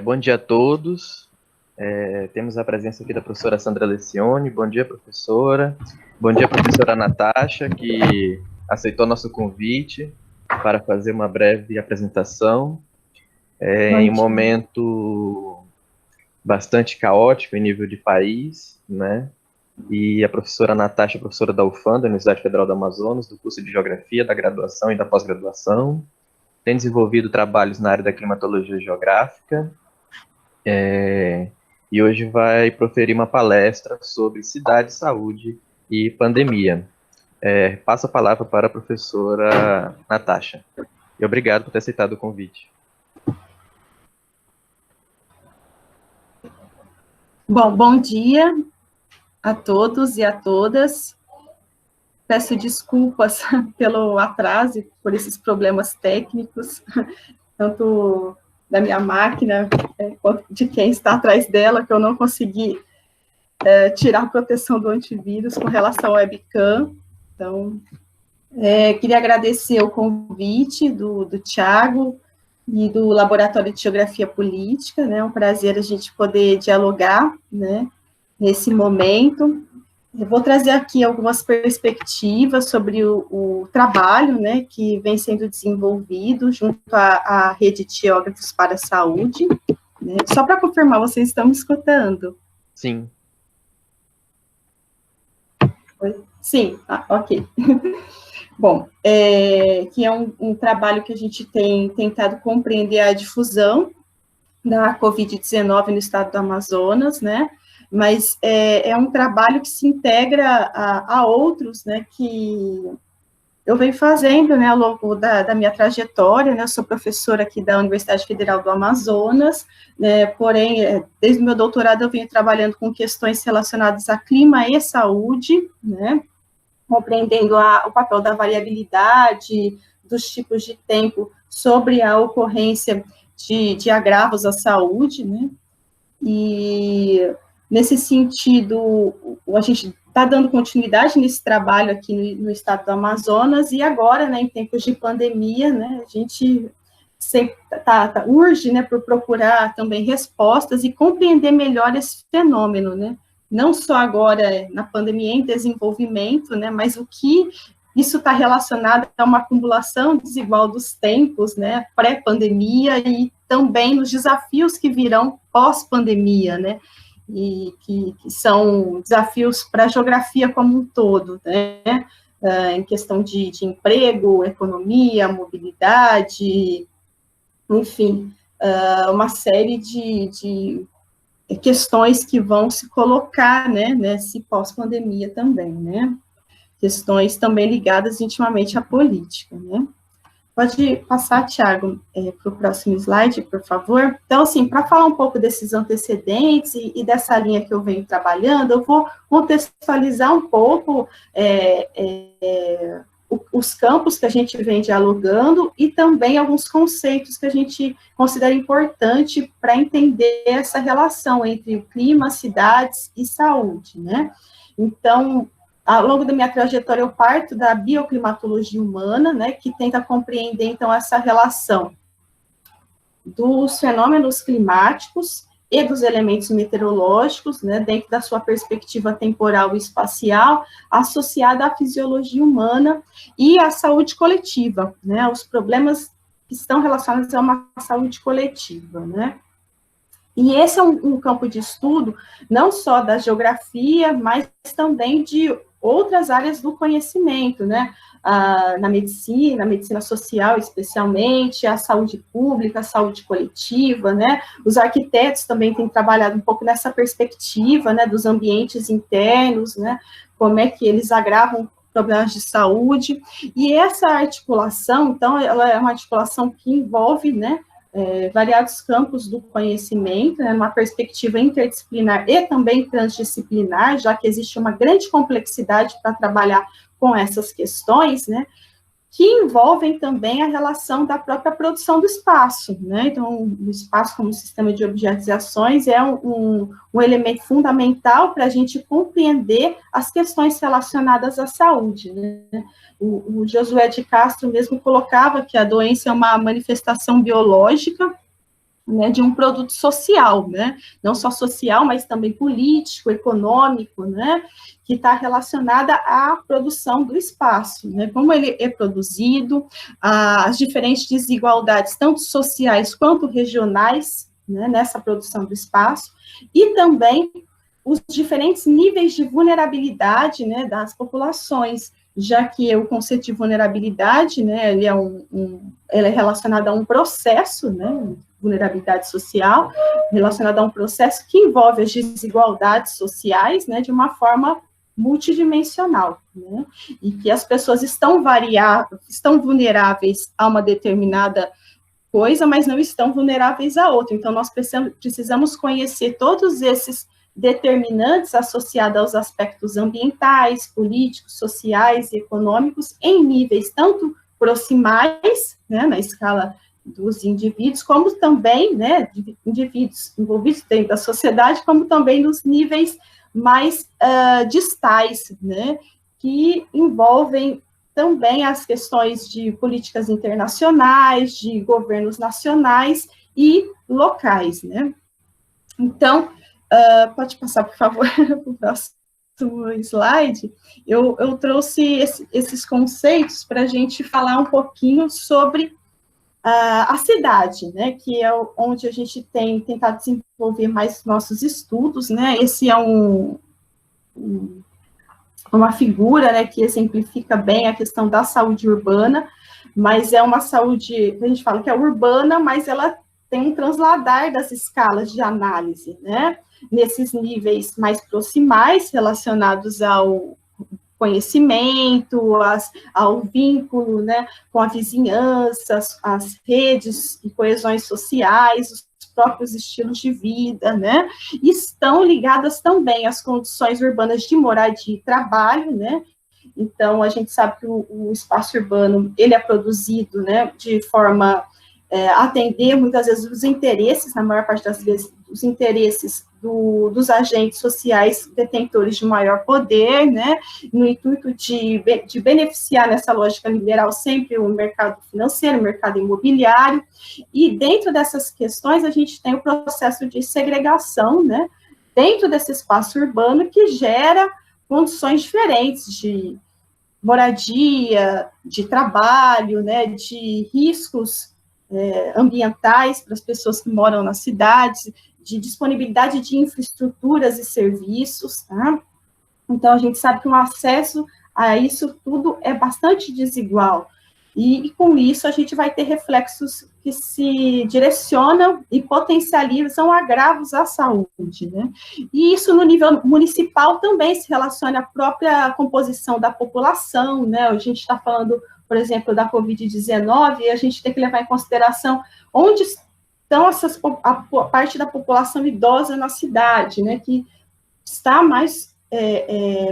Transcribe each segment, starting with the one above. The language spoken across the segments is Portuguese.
Bom dia a todos. Temos a presença aqui da professora Sandra Lecioni. Bom dia, professora. Bom dia, professora Natasha, que aceitou nosso convite para fazer uma breve apresentação. Em um momento bastante caótico em nível de país, né? E a professora Natasha é professora da UFAM, da Universidade Federal do Amazonas, do curso de Geografia, da graduação e da pós-graduação. Tem desenvolvido trabalhos na área da climatologia geográfica, e hoje vai proferir uma palestra sobre cidade, saúde e pandemia. Passo a palavra para a professora Natasha. E obrigado por ter aceitado o convite. Bom dia a todos e a todas. Peço desculpas pelo atraso e por esses problemas técnicos, tanto da minha máquina quanto de quem está atrás dela, que eu não consegui tirar a proteção do antivírus com relação ao webcam. Então, queria agradecer o convite do Thiago e do Laboratório de Geografia Política, né? É um prazer a gente poder dialogar, né, nesse momento. Eu vou trazer aqui algumas perspectivas sobre o trabalho, né, que vem sendo desenvolvido junto à Rede de Geógrafos para a Saúde. Né? Só para confirmar, vocês estão me escutando? Sim. Sim, ok. Bom, que é um trabalho que a gente tem tentado compreender a difusão da Covid-19 no estado do Amazonas, né? Mas é um trabalho que se integra a outros, né, que eu venho fazendo, né, ao longo da minha trajetória, né, eu sou professora aqui da Universidade Federal do Amazonas, né, porém, desde o meu doutorado eu venho trabalhando com questões relacionadas a clima e saúde, né, compreendendo o papel da variabilidade, dos tipos de tempo sobre a ocorrência de agravos à saúde, né, e nesse sentido, a gente está dando continuidade nesse trabalho aqui no estado do Amazonas, e agora, né, em tempos de pandemia, né, a gente urge, né, por procurar também respostas e compreender melhor esse fenômeno, né, não só agora na pandemia em desenvolvimento, né, mas o que isso está relacionado a uma acumulação desigual dos tempos, né, pré-pandemia e também nos desafios que virão pós-pandemia, né, e que são desafios para a geografia como um todo, né, em questão de emprego, economia, mobilidade, enfim, uma série de questões que vão se colocar, né, nesse pós-pandemia também, né, questões também ligadas intimamente à política, né. Pode passar, Thiago, para o próximo slide, por favor. Então, assim, para falar um pouco desses antecedentes e dessa linha que eu venho trabalhando, eu vou contextualizar um pouco os campos que a gente vem dialogando e também alguns conceitos que a gente considera importante para entender essa relação entre o clima, cidades e saúde, né? Então, ao longo da minha trajetória, eu parto da bioclimatologia humana, né, que tenta compreender, então, essa relação dos fenômenos climáticos e dos elementos meteorológicos, né, dentro da sua perspectiva temporal e espacial, associada à fisiologia humana e à saúde coletiva, né, os problemas que estão relacionados a uma saúde coletiva, né. E esse é um campo de estudo, não só da geografia, mas também de outras áreas do conhecimento, né? Na medicina social especialmente, a saúde pública, a saúde coletiva, né? Os arquitetos também têm trabalhado um pouco nessa perspectiva, né, dos ambientes internos, né? Como é que eles agravam problemas de saúde. E essa articulação, então, ela é uma articulação que envolve, né, variados campos do conhecimento, né, numa perspectiva interdisciplinar e também transdisciplinar, já que existe uma grande complexidade para trabalhar com essas questões, né, que envolvem também a relação da própria produção do espaço, né, então o espaço como sistema de objetizações é um elemento fundamental para a gente compreender as questões relacionadas à saúde, né. O Josué de Castro mesmo colocava que a doença é uma manifestação biológica né, de um produto social, né, não só social, mas também político, econômico, né, que está relacionada à produção do espaço, né, como ele é produzido, as diferentes desigualdades, tanto sociais quanto regionais, né, nessa produção do espaço, e também os diferentes níveis de vulnerabilidade, né, das populações, já que o conceito de vulnerabilidade, né, ele é relacionado a um processo, né, vulnerabilidade social, relacionada a um processo que envolve as desigualdades sociais, né, de uma forma multidimensional, né, e que as pessoas estão vulneráveis a uma determinada coisa, mas não estão vulneráveis a outra. Então, nós precisamos conhecer todos esses determinantes associados aos aspectos ambientais, políticos, sociais e econômicos em níveis tanto proximais, né, na escala dos indivíduos, como também, né, de indivíduos envolvidos dentro da sociedade, como também nos níveis mais distais, né, que envolvem também as questões de políticas internacionais, de governos nacionais e locais, né. Então, pode passar, por favor, para o próximo slide. Eu trouxe esses conceitos para a gente falar um pouquinho sobre a cidade, né, que é onde a gente tem tentado desenvolver mais nossos estudos, né, esse é uma figura, né, que exemplifica bem a questão da saúde urbana, mas é uma saúde, a gente fala que é urbana, mas ela tem um transladar das escalas de análise, né, nesses níveis mais proximais, relacionados ao conhecimento, ao vínculo, né, com a vizinhança, as redes e coesões sociais, os próprios estilos de vida, né, estão ligadas também às condições urbanas de moradia e trabalho, né. Então, a gente sabe que o espaço urbano, ele é produzido, né, de forma a atender, muitas vezes, os interesses, na maior parte das vezes, os interesses dos agentes sociais detentores de maior poder, né, no intuito de beneficiar nessa lógica liberal sempre o mercado financeiro, o mercado imobiliário, e dentro dessas questões a gente tem o processo de segregação, né, dentro desse espaço urbano que gera condições diferentes de moradia, de trabalho, né, de riscos ambientais para as pessoas que moram nas cidades, de disponibilidade de infraestruturas e serviços, tá? Então, a gente sabe que o acesso a isso tudo é bastante desigual, e com isso a gente vai ter reflexos que se direcionam e potencializam agravos à saúde, né? E isso no nível municipal também se relaciona à própria composição da população, né? A gente está falando, por exemplo, da Covid-19, e a gente tem que levar em consideração onde estão a parte da população idosa na cidade, né, que está mais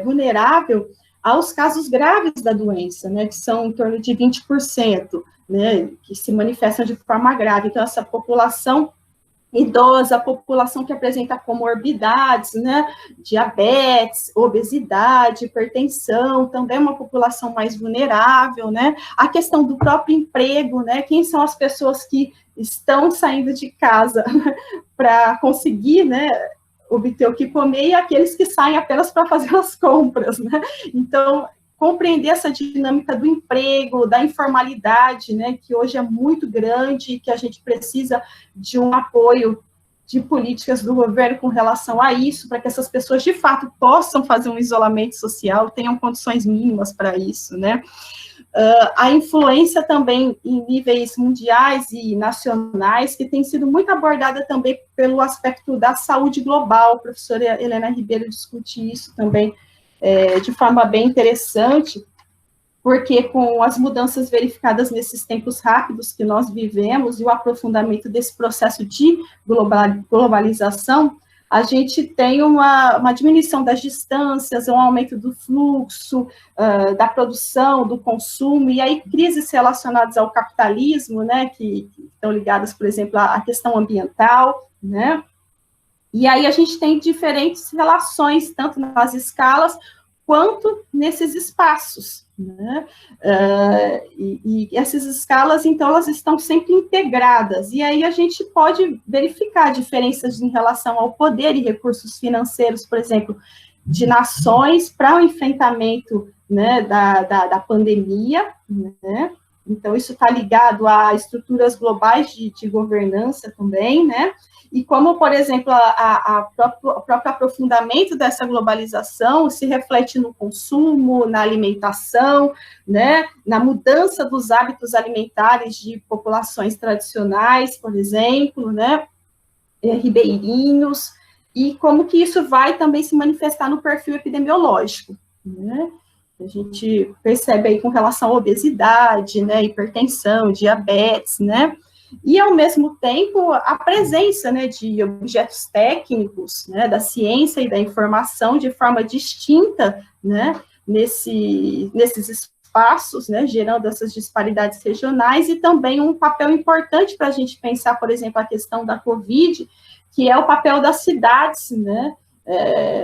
vulnerável aos casos graves da doença, né, que são em torno de 20%, né, que se manifestam de forma grave. Então, essa população idosa, a população que apresenta comorbidades, né, diabetes, obesidade, hipertensão, também é uma população mais vulnerável, né, a questão do próprio emprego, né, quem são as pessoas que estão saindo de casa para conseguir, né, obter o que comer, e aqueles que saem apenas para fazer as compras, né, então, compreender essa dinâmica do emprego, da informalidade, né, que hoje é muito grande, que a gente precisa de um apoio de políticas do governo com relação a isso, para que essas pessoas, de fato, possam fazer um isolamento social, tenham condições mínimas para isso, né. A influência também em níveis mundiais e nacionais, que tem sido muito abordada também pelo aspecto da saúde global. A professora Helena Ribeiro discute isso também de forma bem interessante, porque com as mudanças verificadas nesses tempos rápidos que nós vivemos e o aprofundamento desse processo de globalização, a gente tem uma diminuição das distâncias, um aumento do fluxo, da produção, do consumo, e aí crises relacionadas ao capitalismo, né, que estão ligadas, por exemplo, à questão ambiental, né, e aí a gente tem diferentes relações, tanto nas escalas, quanto nesses espaços, né? E essas escalas, então, elas estão sempre integradas, e aí a gente pode verificar diferenças em relação ao poder e recursos financeiros, por exemplo, de nações para o enfrentamento, né, da pandemia, né? Então, isso está ligado a estruturas globais de governança também, né? E como, por exemplo, o próprio aprofundamento dessa globalização se reflete no consumo, na alimentação, né? Na mudança dos hábitos alimentares de populações tradicionais, por exemplo, né? Ribeirinhos, e como que isso vai também se manifestar no perfil epidemiológico, né? A gente percebe aí com relação à obesidade, né, hipertensão, diabetes, né, e ao mesmo tempo a presença, né, de objetos técnicos, né, da ciência e da informação de forma distinta, né, nesses espaços, né, gerando essas disparidades regionais, e também um papel importante para a gente pensar, por exemplo, a questão da Covid, que é o papel das cidades, né,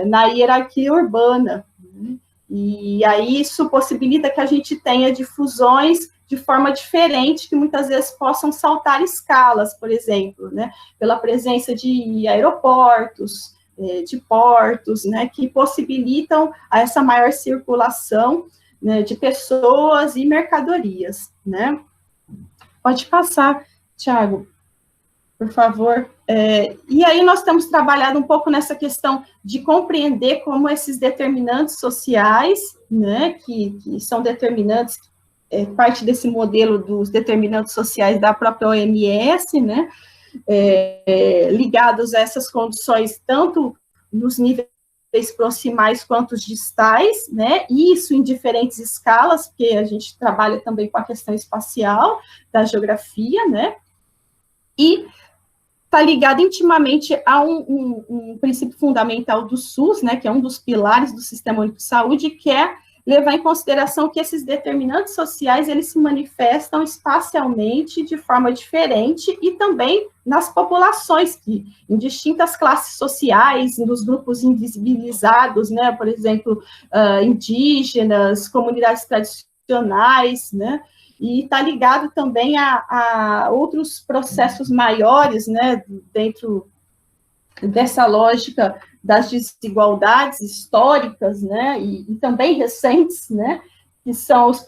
na hierarquia urbana, né? E aí isso possibilita que a gente tenha difusões de forma diferente, que muitas vezes possam saltar escalas, por exemplo, né, pela presença de aeroportos, de portos, né, que possibilitam essa maior circulação, né, de pessoas e mercadorias, né. Pode passar, Thiago, por favor. E aí nós temos trabalhado um pouco nessa questão de compreender como esses determinantes sociais, né, que são determinantes, parte desse modelo dos determinantes sociais da própria OMS, né, ligados a essas condições, tanto nos níveis proximais quanto os distais, né, e isso em diferentes escalas, porque a gente trabalha também com a questão espacial, da geografia, né, e está ligado intimamente a um princípio fundamental do SUS, né, que é um dos pilares do Sistema Único de Saúde, que é levar em consideração que esses determinantes sociais, eles se manifestam espacialmente de forma diferente e também nas populações, que em distintas classes sociais, nos grupos invisibilizados, né, por exemplo, indígenas, comunidades tradicionais, né, e está ligado também a outros processos maiores, né, dentro dessa lógica das desigualdades históricas, né, e também recentes, né, que são os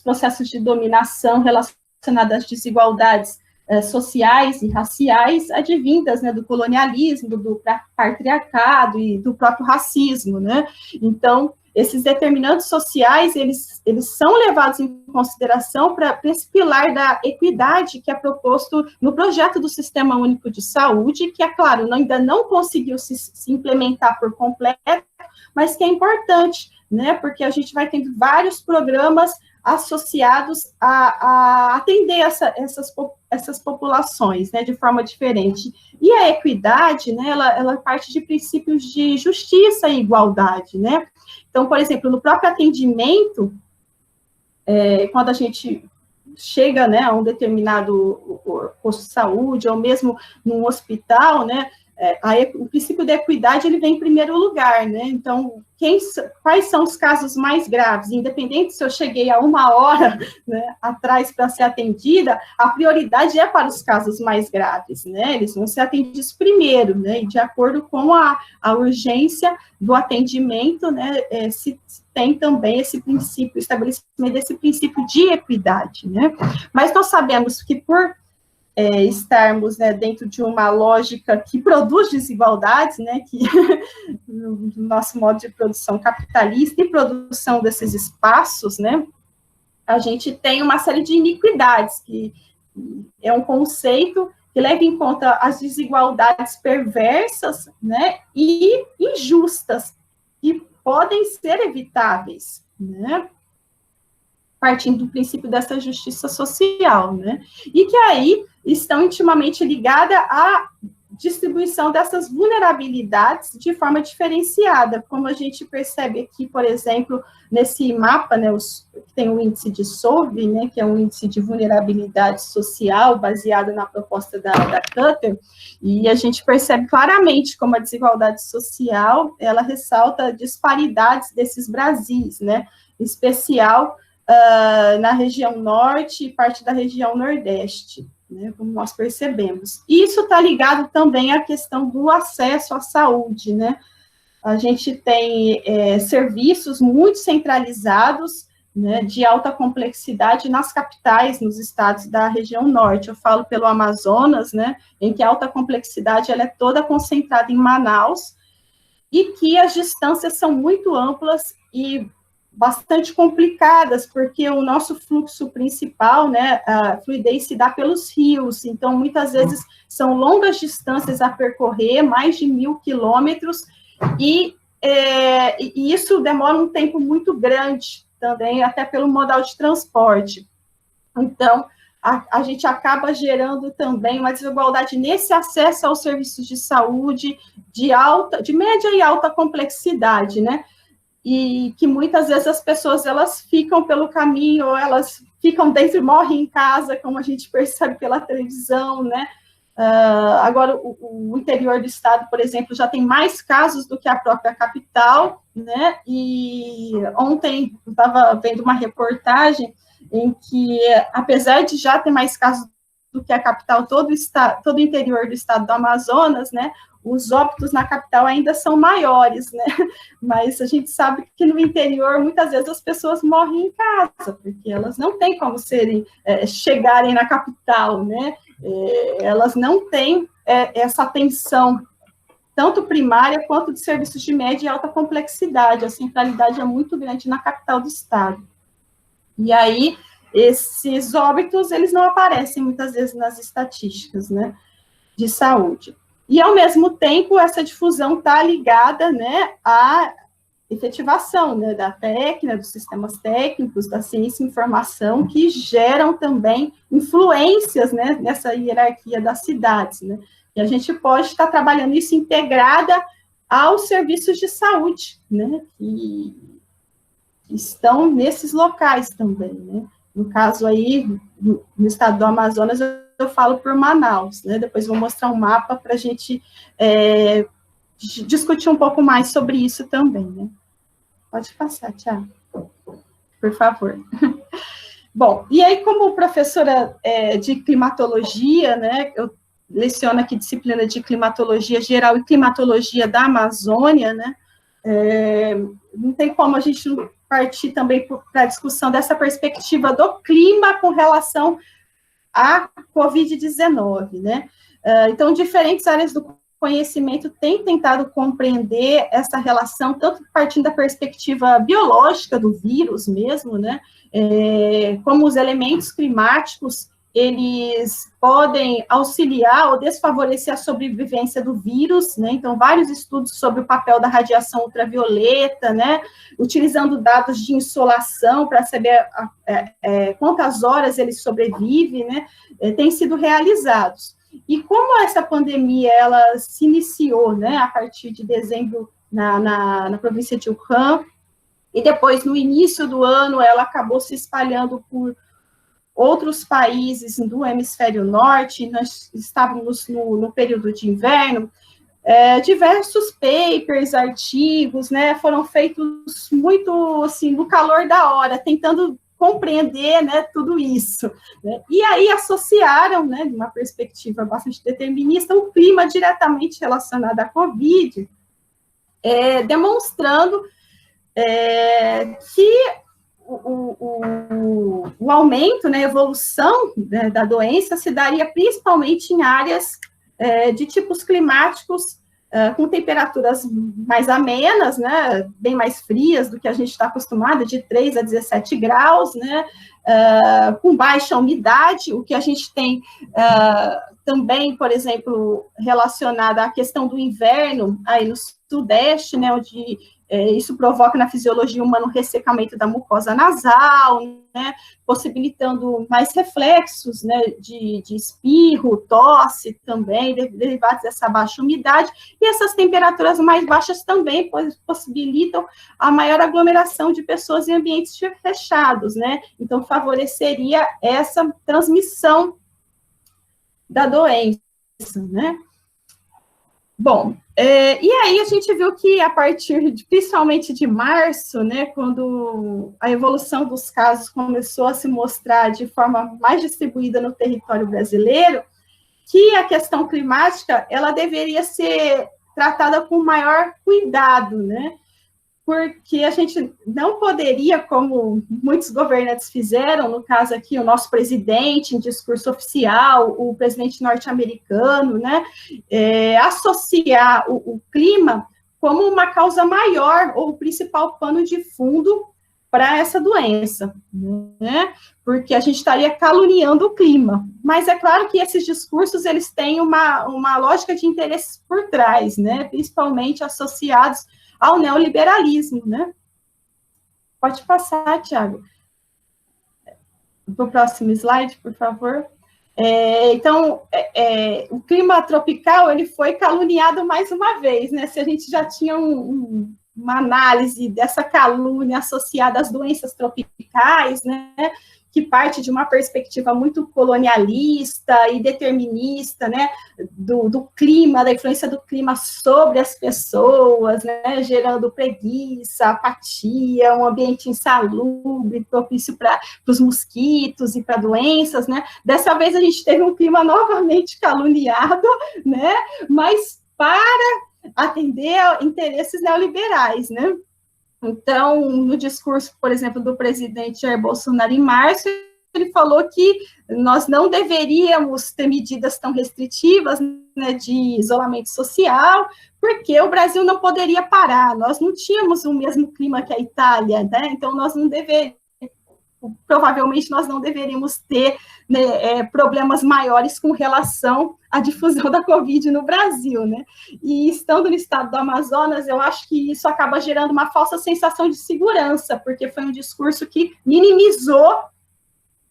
processos de dominação relacionados às desigualdades sociais e raciais advindas, né, do colonialismo, do patriarcado e do próprio racismo, né. Então, esses determinantes sociais, eles são levados em consideração para esse pilar da equidade que é proposto no projeto do Sistema Único de Saúde, que, é claro, ainda não conseguiu se implementar por completo, mas que é importante, né, porque a gente vai tendo vários programas associados a atender essas populações, né, de forma diferente. E a equidade, né, ela parte de princípios de justiça e igualdade, né. Então, por exemplo, no próprio atendimento, quando a gente chega, né, a um determinado posto de saúde, ou mesmo num hospital, né, o princípio da equidade, ele vem em primeiro lugar, né, então, quais são os casos mais graves, independente se eu cheguei a 1 hora, né, atrás para ser atendida, a prioridade é para os casos mais graves, né, eles vão ser atendidos primeiro, né, e de acordo com a urgência do atendimento, né, se tem também esse princípio, estabelecimento desse princípio de equidade, né, mas nós sabemos que por estarmos, né, dentro de uma lógica que produz desigualdades, né, que no nosso modo de produção capitalista e produção desses espaços, né, a gente tem uma série de iniquidades, que é um conceito que leva em conta as desigualdades perversas, né, e injustas, que podem ser evitáveis, né, partindo do princípio dessa justiça social, né, e que aí estão intimamente ligadas a distribuição dessas vulnerabilidades de forma diferenciada, como a gente percebe aqui, por exemplo, nesse mapa, né, tem o índice de SOVE, né, que é um índice de vulnerabilidade social, baseado na proposta da Cutter, e a gente percebe claramente como a desigualdade social, ela ressalta disparidades desses Brasis, né, em especial na região norte e parte da região nordeste, né, como nós percebemos. E isso está ligado também à questão do acesso à saúde, né? A gente tem serviços muito centralizados, né, de alta complexidade nas capitais, nos estados da região norte. Eu falo pelo Amazonas, né, em que a alta complexidade ela é toda concentrada em Manaus, e que as distâncias são muito amplas e bastante complicadas, porque o nosso fluxo principal, né, a fluidez se dá pelos rios, então muitas vezes são longas distâncias a percorrer, mais de 1.000 quilômetros, e isso demora um tempo muito grande também, até pelo modal de transporte. Então, a gente acaba gerando também uma desigualdade nesse acesso aos serviços de saúde de média e alta complexidade, né? E que muitas vezes as pessoas, elas ficam pelo caminho, ou elas ficam dentro e morrem em casa, como a gente percebe pela televisão, né? Agora, o interior do estado, por exemplo, já tem mais casos do que a própria capital, né? E ontem eu estava vendo uma reportagem em que, apesar de já ter mais casos do que a capital, todo o interior do estado do Amazonas, né? Os óbitos na capital ainda são maiores, né? Mas a gente sabe que no interior, muitas vezes, as pessoas morrem em casa, porque elas não têm como chegarem na capital, né? Elas não têm essa atenção, tanto primária quanto de serviços de média e alta complexidade. A centralidade é muito grande na capital do estado. E aí, esses óbitos, eles não aparecem muitas vezes nas estatísticas, né, de saúde. E, ao mesmo tempo, essa difusão está ligada, né, à efetivação, né, da técnica, dos sistemas técnicos, da ciência e informação, que geram também influências, né, nessa hierarquia das cidades, né, e a gente pode estar trabalhando isso integrada aos serviços de saúde, né, que estão nesses locais também, né. No caso aí, no estado do Amazonas, eu falo por Manaus, né? Depois vou mostrar um mapa para a gente discutir um pouco mais sobre isso também, né? Pode passar, Tiago, por favor. Bom, e aí, como professora de climatologia, né? Eu leciono aqui disciplina de climatologia geral e climatologia da Amazônia, né? Não tem como a gente não partir também para a discussão dessa perspectiva do clima com relação à Covid-19, né? Então, diferentes áreas do conhecimento têm tentado compreender essa relação, tanto partindo da perspectiva biológica do vírus mesmo, né? Como os elementos climáticos, eles podem auxiliar ou desfavorecer a sobrevivência do vírus, né? Então, vários estudos sobre o papel da radiação ultravioleta, né? Utilizando dados de insolação para saber quantas horas ele sobrevive, né? Têm sido realizados. E como essa pandemia, ela se iniciou, né? A partir de dezembro na província de Wuhan, e depois, no início do ano, ela acabou se espalhando por outros países do hemisfério norte. Nós estávamos no período de inverno, diversos papers, artigos, né, foram feitos muito, assim, no calor da hora, tentando compreender, né, tudo isso, né, e aí associaram, né, de uma perspectiva bastante determinista, o clima diretamente relacionado à Covid, demonstrando que o aumento, né, a evolução, né, da doença se daria principalmente em áreas de tipos climáticos com temperaturas mais amenas, né, bem mais frias do que a gente está acostumado, de 3 a 17 graus, né, com baixa umidade, o que a gente tem também, por exemplo, relacionado à questão do inverno, aí sudeste, né, onde isso provoca na fisiologia humana um ressecamento da mucosa nasal, né, possibilitando mais reflexos, né, de espirro, tosse também, derivados dessa baixa umidade, e essas temperaturas mais baixas também possibilitam a maior aglomeração de pessoas em ambientes fechados, né, então favoreceria essa transmissão da doença, né. Bom, e aí a gente viu que a partir, principalmente de março, né, quando a evolução dos casos começou a se mostrar de forma mais distribuída no território brasileiro, que a questão climática, ela deveria ser tratada com maior cuidado, né, porque a gente não poderia, como muitos governantes fizeram, no caso aqui, o nosso presidente, em discurso oficial, o presidente norte-americano, né, associar o clima como uma causa maior ou o principal pano de fundo para essa doença, né, porque a gente estaria caluniando o clima. Mas é claro que esses discursos, eles têm uma lógica de interesses por trás, né, principalmente associados ao neoliberalismo, né? Pode passar, Tiago. Para o próximo slide, por favor. Então, o clima tropical, ele foi caluniado mais uma vez, né? Se a gente já tinha uma análise dessa calúnia associada às doenças tropicais, né? Que parte de uma perspectiva muito colonialista e determinista, né, do clima, da influência do clima sobre as pessoas, né, gerando preguiça, apatia, um ambiente insalubre, propício para os mosquitos e para doenças, né. Dessa vez a gente teve um clima novamente caluniado, né, mas para atender a interesses neoliberais, né. Então, no discurso, por exemplo, do presidente Jair Bolsonaro em março, ele falou que nós não deveríamos ter medidas tão restritivas, né, de isolamento social, porque o Brasil não poderia parar, nós não tínhamos o mesmo clima que a Itália, né, então provavelmente nós não deveríamos ter, né, problemas maiores com relação à difusão da Covid no Brasil, né, e estando no estado do Amazonas, eu acho que isso acaba gerando uma falsa sensação de segurança, porque foi um discurso que minimizou,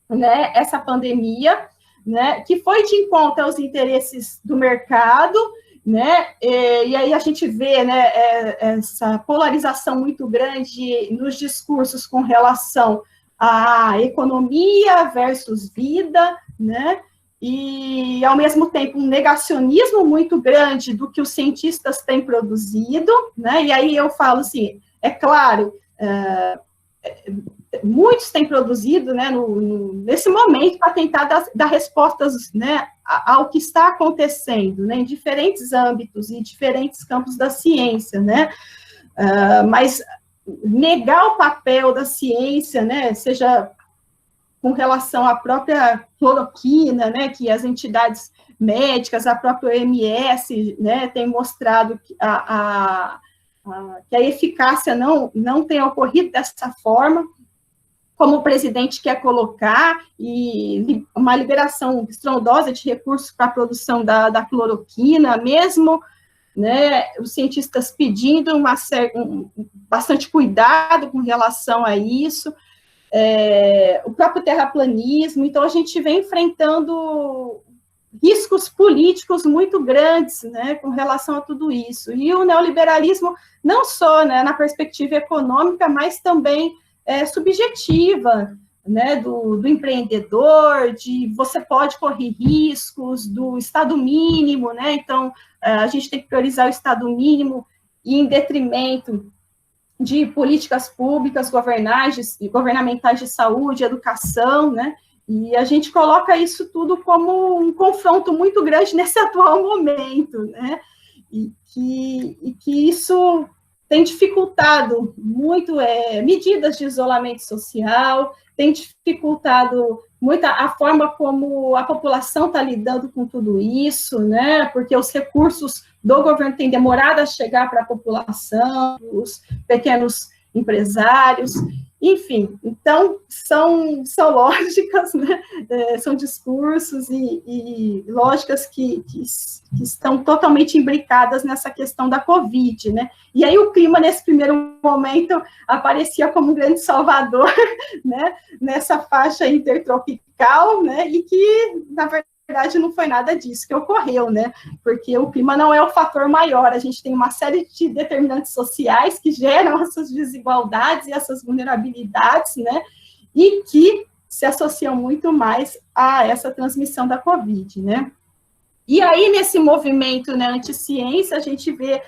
né, essa pandemia, né, que foi de encontro aos interesses do mercado, né, e aí a gente vê, né, essa polarização muito grande nos discursos com relação a economia versus vida, né, e, ao mesmo tempo, um negacionismo muito grande do que os cientistas têm produzido, né, e aí eu falo assim, é claro, muitos têm produzido, né, nesse momento, para tentar dar respostas, né, ao que está acontecendo, né, em diferentes âmbitos e diferentes campos da ciência, né, mas negar o papel da ciência, né, seja com relação à própria cloroquina, né, que as entidades médicas, a própria OMS, né, tem mostrado que a eficácia não tem ocorrido dessa forma, como o presidente quer colocar, e uma liberação estrondosa de recursos para a produção da cloroquina, mesmo, né, os cientistas pedindo bastante cuidado com relação a isso, o próprio terraplanismo. Então, a gente vem enfrentando riscos políticos muito grandes, né, com relação a tudo isso. E o neoliberalismo, não só, né, na perspectiva econômica, mas também subjetiva, né, do empreendedor, de você pode correr riscos, do Estado mínimo, né, então a gente tem que priorizar o Estado mínimo e em detrimento de políticas públicas, governamentais de saúde, educação, né, e a gente coloca isso tudo como um confronto muito grande nesse atual momento, né, e que isso tem dificultado muito medidas de isolamento social, tem dificultado muito a forma como a população está lidando com tudo isso, né, porque os recursos do governo têm demorado a chegar para a população, os pequenos empresários, Enfim, então, são lógicas, né? São discursos e lógicas que estão totalmente imbricadas nessa questão da Covid, né? E aí o clima, nesse primeiro momento, aparecia como um grande salvador, né? Nessa faixa intertropical, né? E que, na verdade, não foi nada disso que ocorreu, né? Porque o clima não é o fator maior, a gente tem uma série de determinantes sociais que geram essas desigualdades e essas vulnerabilidades, né? E que se associam muito mais a essa transmissão da Covid, né? E aí, nesse movimento, né, anti-ciência, a gente vê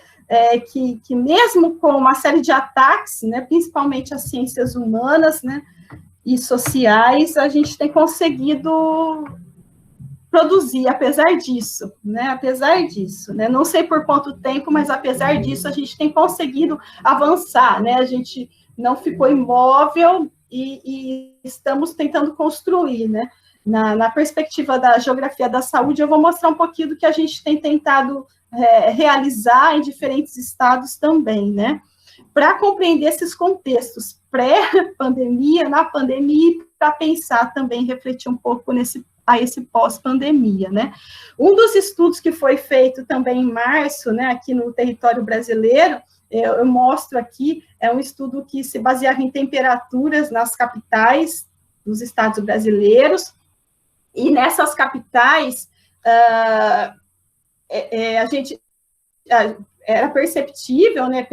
que mesmo com uma série de ataques, né, principalmente às ciências humanas, né, e sociais, a gente tem conseguido produzir, apesar disso, né, não sei por quanto tempo, mas apesar disso, a gente tem conseguido avançar, né, a gente não ficou imóvel e estamos tentando construir, né. Na perspectiva da geografia da saúde, eu vou mostrar um pouquinho do que a gente tem tentado realizar em diferentes estados também, né, para compreender esses contextos pré-pandemia, na pandemia, para pensar também, refletir um pouco a esse pós-pandemia, né. Um dos estudos que foi feito também em março, né, aqui no território brasileiro, eu mostro aqui, é um estudo que se baseava em temperaturas nas capitais dos estados brasileiros, e nessas capitais, era perceptível, né,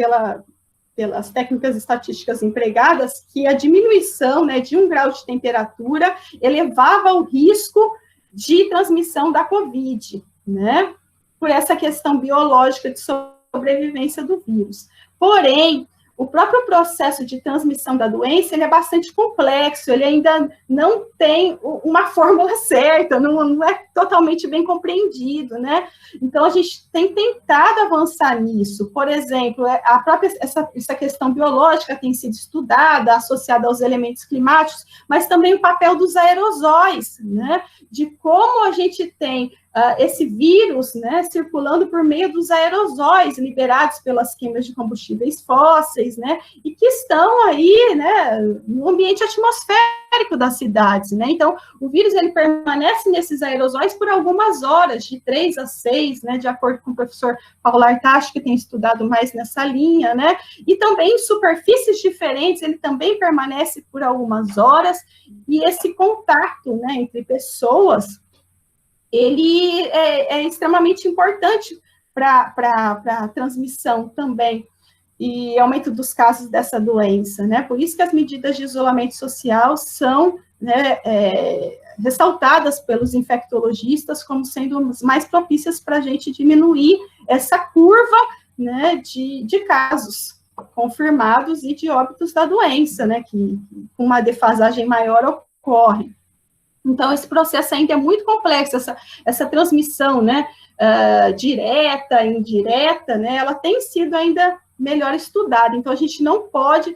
pelas técnicas estatísticas empregadas, que a diminuição, né, de 1 grau de temperatura elevava o risco de transmissão da Covid, né, por essa questão biológica de sobrevivência do vírus. Porém, o próprio processo de transmissão da doença, ele é bastante complexo, ele ainda não tem uma fórmula certa, não é totalmente bem compreendido, né? Então, a gente tem tentado avançar nisso. Por exemplo, essa questão biológica tem sido estudada, associada aos elementos climáticos, mas também o papel dos aerosóis, né? De como a gente tem esse vírus, né, circulando por meio dos aerosóis liberados pelas queimas de combustíveis fósseis, né, e que estão aí, né, no ambiente atmosférico das cidades, né. Então, o vírus, ele permanece nesses aerosóis por algumas horas, de 3 a 6, né, de acordo com o professor Paulo Artacho, que tem estudado mais nessa linha, né, e também em superfícies diferentes, ele também permanece por algumas horas, e esse contato, né, entre pessoas, ele é extremamente importante para a transmissão também, e aumento dos casos dessa doença, né? Por isso que as medidas de isolamento social são, né, ressaltadas pelos infectologistas como sendo as mais propícias para a gente diminuir essa curva, né, de casos confirmados e de óbitos da doença, né, que com uma defasagem maior ocorre. Então, esse processo ainda é muito complexo, essa transmissão, né, direta, indireta, né, ela tem sido ainda melhor estudada. Então, a gente não pode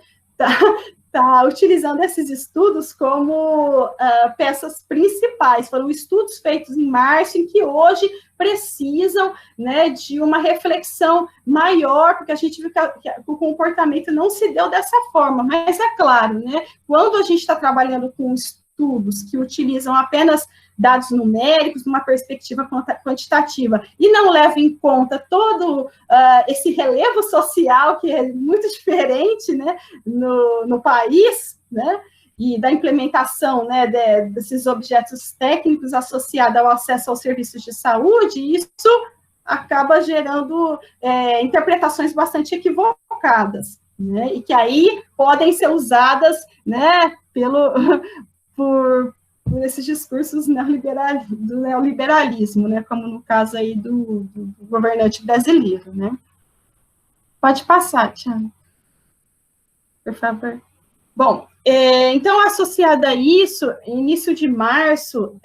tá utilizando esses estudos como peças principais. Foram estudos feitos em março, em que hoje precisam, né, de uma reflexão maior, porque a gente viu que o comportamento não se deu dessa forma. Mas, é claro, né, quando a gente está trabalhando com estudos que utilizam apenas dados numéricos, numa perspectiva quantitativa, e não levam em conta todo esse relevo social, que é muito diferente, né, no país, né, e da implementação, né, desses objetos técnicos associados ao acesso aos serviços de saúde, isso acaba gerando interpretações bastante equivocadas, né, e que aí podem ser usadas, né, por esses discursos do neoliberalismo, né, como no caso aí do governante brasileiro, né. Pode passar, Tiago, por favor. Bom, então, associada a isso, início de março,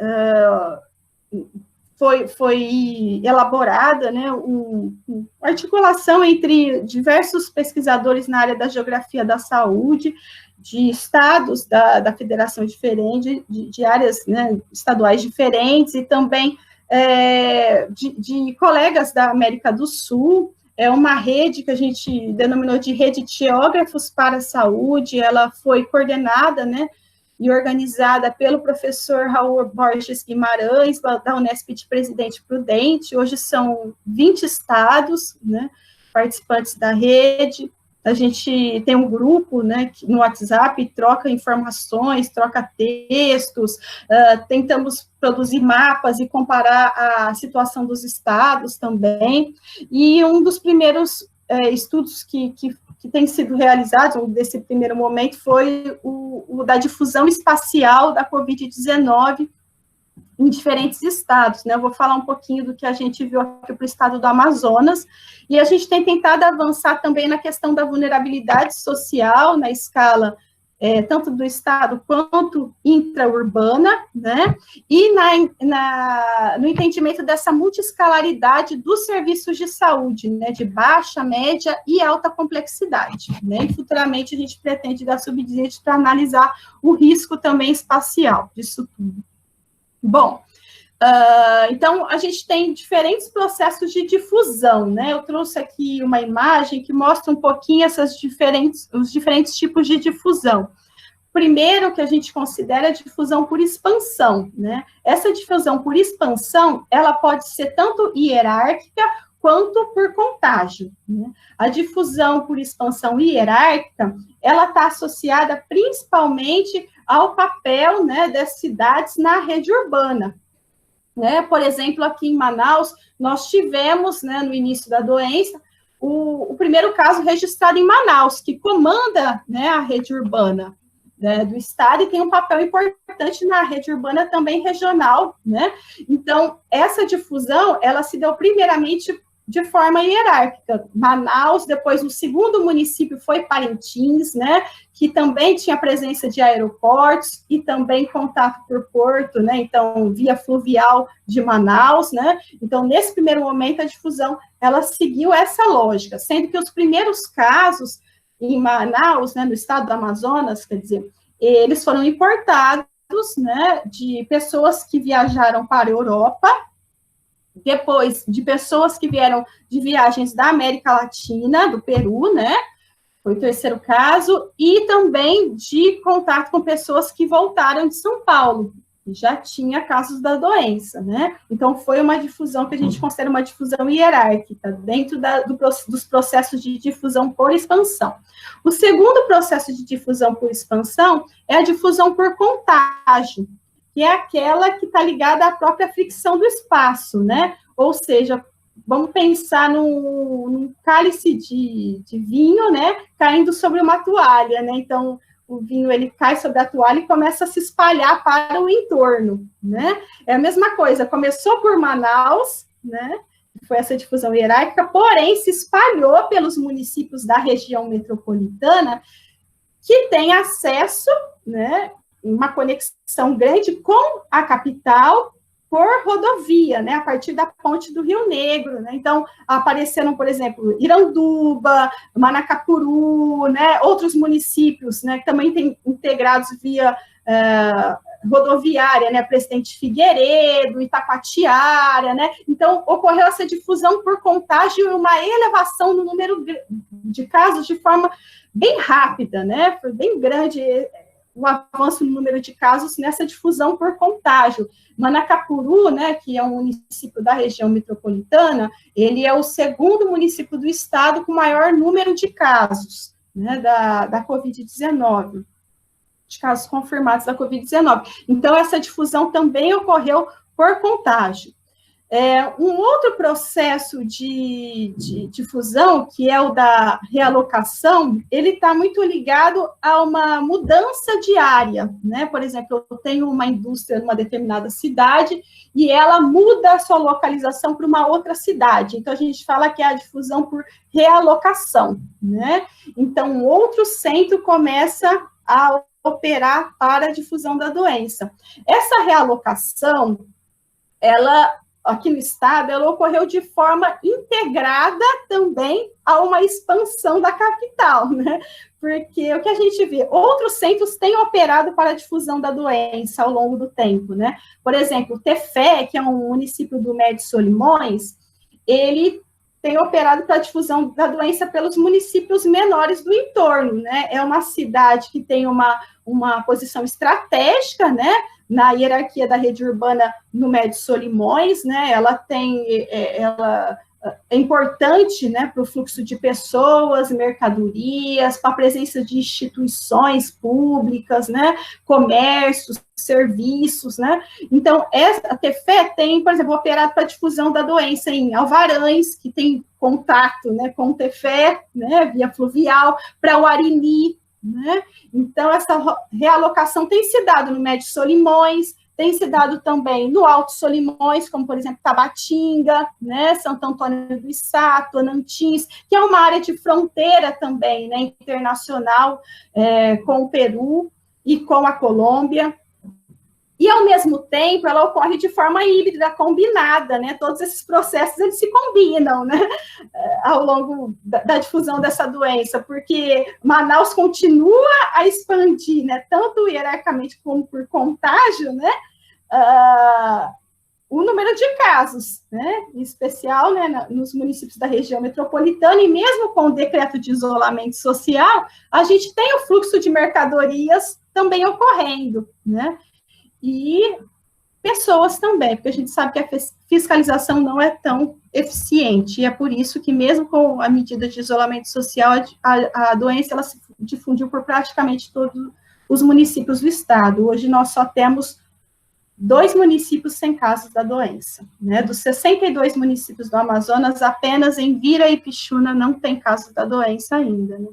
foi elaborada, né, uma articulação entre diversos pesquisadores na área da geografia da saúde, de estados da federação diferente, de áreas, né, estaduais diferentes, e também de colegas da América do Sul, é uma rede que a gente denominou de Rede de Geógrafos para a Saúde. Ela foi coordenada, né, e organizada pelo professor Raul Borges Guimarães, da Unesp de Presidente Prudente. Hoje são 20 estados, né, participantes da rede. A gente tem um grupo, né, no WhatsApp, troca informações, troca textos, tentamos produzir mapas e comparar a situação dos estados também. E um dos primeiros estudos que tem sido realizado, desse primeiro momento, foi o da difusão espacial da Covid-19 em diferentes estados, né? Eu vou falar um pouquinho do que a gente viu aqui para o estado do Amazonas, e a gente tem tentado avançar também na questão da vulnerabilidade social, na escala tanto do estado quanto intraurbana, né? E no entendimento dessa multiescalaridade dos serviços de saúde, né? De baixa, média e alta complexidade, né? E futuramente a gente pretende dar subsídios para analisar o risco também espacial disso tudo. Bom, então, a gente tem diferentes processos de difusão, né? Eu trouxe aqui uma imagem que mostra um pouquinho os diferentes tipos de difusão. Primeiro, que a gente considera a difusão por expansão, né? Essa difusão por expansão, ela pode ser tanto hierárquica quanto por contágio, né? A difusão por expansão hierárquica, ela está associada principalmente ao papel, né, das cidades na rede urbana, né? Por exemplo, aqui em Manaus, nós tivemos, né, no início da doença, o primeiro caso registrado em Manaus, que comanda, né, a rede urbana, né, do estado, e tem um papel importante na rede urbana também regional, né? Então, essa difusão, ela se deu primeiramente de forma hierárquica. Manaus, depois o segundo município foi Parintins, né, que também tinha presença de aeroportos e também contato por porto, né, então via fluvial de Manaus, né. Então, nesse primeiro momento, a difusão, ela seguiu essa lógica, sendo que os primeiros casos em Manaus, né, no estado do Amazonas, quer dizer, eles foram importados, né, de pessoas que viajaram para a Europa, depois de pessoas que vieram de viagens da América Latina, do Peru, né, foi o terceiro caso, e também de contato com pessoas que voltaram de São Paulo, já tinha casos da doença, né, então foi uma difusão que a gente considera uma difusão hierárquica, dentro dos processos de difusão por expansão. O segundo processo de difusão por expansão é a difusão por contágio, que é aquela que está ligada à própria fricção do espaço, né? Ou seja, vamos pensar num cálice de vinho, né? Caindo sobre uma toalha, né? Então, o vinho, ele cai sobre a toalha e começa a se espalhar para o entorno, né? É a mesma coisa, começou por Manaus, né? Foi essa difusão hierárquica, porém, se espalhou pelos municípios da região metropolitana, que tem acesso, né? Uma conexão grande com a capital por rodovia, né, a partir da ponte do Rio Negro, né, então apareceram, por exemplo, Iranduba, Manacapuru, né, outros municípios, né, que também tem integrados via rodoviária, né, Presidente Figueiredo, Itacoatiara, né, então ocorreu essa difusão por contágio e uma elevação no número de casos de forma bem rápida, né, foi bem grande o avanço no número de casos nessa difusão por contágio. Manacapuru, né, que é um município da região metropolitana, ele é o segundo município do estado com maior número de casos, né, da Covid-19, de casos confirmados da Covid-19. Então, essa difusão também ocorreu por contágio. Um outro processo de difusão, que é o da realocação, ele está muito ligado a uma mudança de área, né? Por exemplo, eu tenho uma indústria numa determinada cidade e ela muda a sua localização para uma outra cidade. Então, a gente fala que é a difusão por realocação, né? Então, outro centro começa a operar para a difusão da doença. Essa realocação, ela aqui no estado, ela ocorreu de forma integrada também a uma expansão da capital, né? Porque o que a gente vê, outros centros têm operado para a difusão da doença ao longo do tempo, né? Por exemplo, Tefé, que é um município do Médio Solimões, ele tem operado para a difusão da doença pelos municípios menores do entorno, né? É uma cidade que tem uma posição estratégica, né? Na hierarquia da rede urbana no Médio Solimões, né? Ela é importante, né, para o fluxo de pessoas, mercadorias, para a presença de instituições públicas, né, comércios, serviços, né. Então, a Tefé tem, por exemplo, operado para a difusão da doença em Alvarães, que tem contato, né, com o Tefé, né, via fluvial, para o Arini, né. Então, essa realocação tem se dado no Médio Solimões, tem se dado também no Alto Solimões, como, por exemplo, Tabatinga, né, Santo Antônio do Içá, Tonantins, que é uma área de fronteira também, né, internacional, com o Peru e com a Colômbia. E, ao mesmo tempo, ela ocorre de forma híbrida, combinada, né, todos esses processos, eles se combinam, né, ao longo da difusão dessa doença, porque Manaus continua a expandir, né, tanto hierarquicamente como por contágio, né, o número de casos, né, em especial, né, nos municípios da região metropolitana, e mesmo com o decreto de isolamento social, a gente tem o fluxo de mercadorias também ocorrendo, né, e pessoas também, porque a gente sabe que a fiscalização não é tão eficiente, e é por isso que, mesmo com a medida de isolamento social, a doença ela se difundiu por praticamente todos os municípios do estado. Hoje nós só temos 2 municípios sem casos da doença, né? Dos 62 municípios do Amazonas, apenas em Vira e Pixuna não tem casos da doença ainda, né?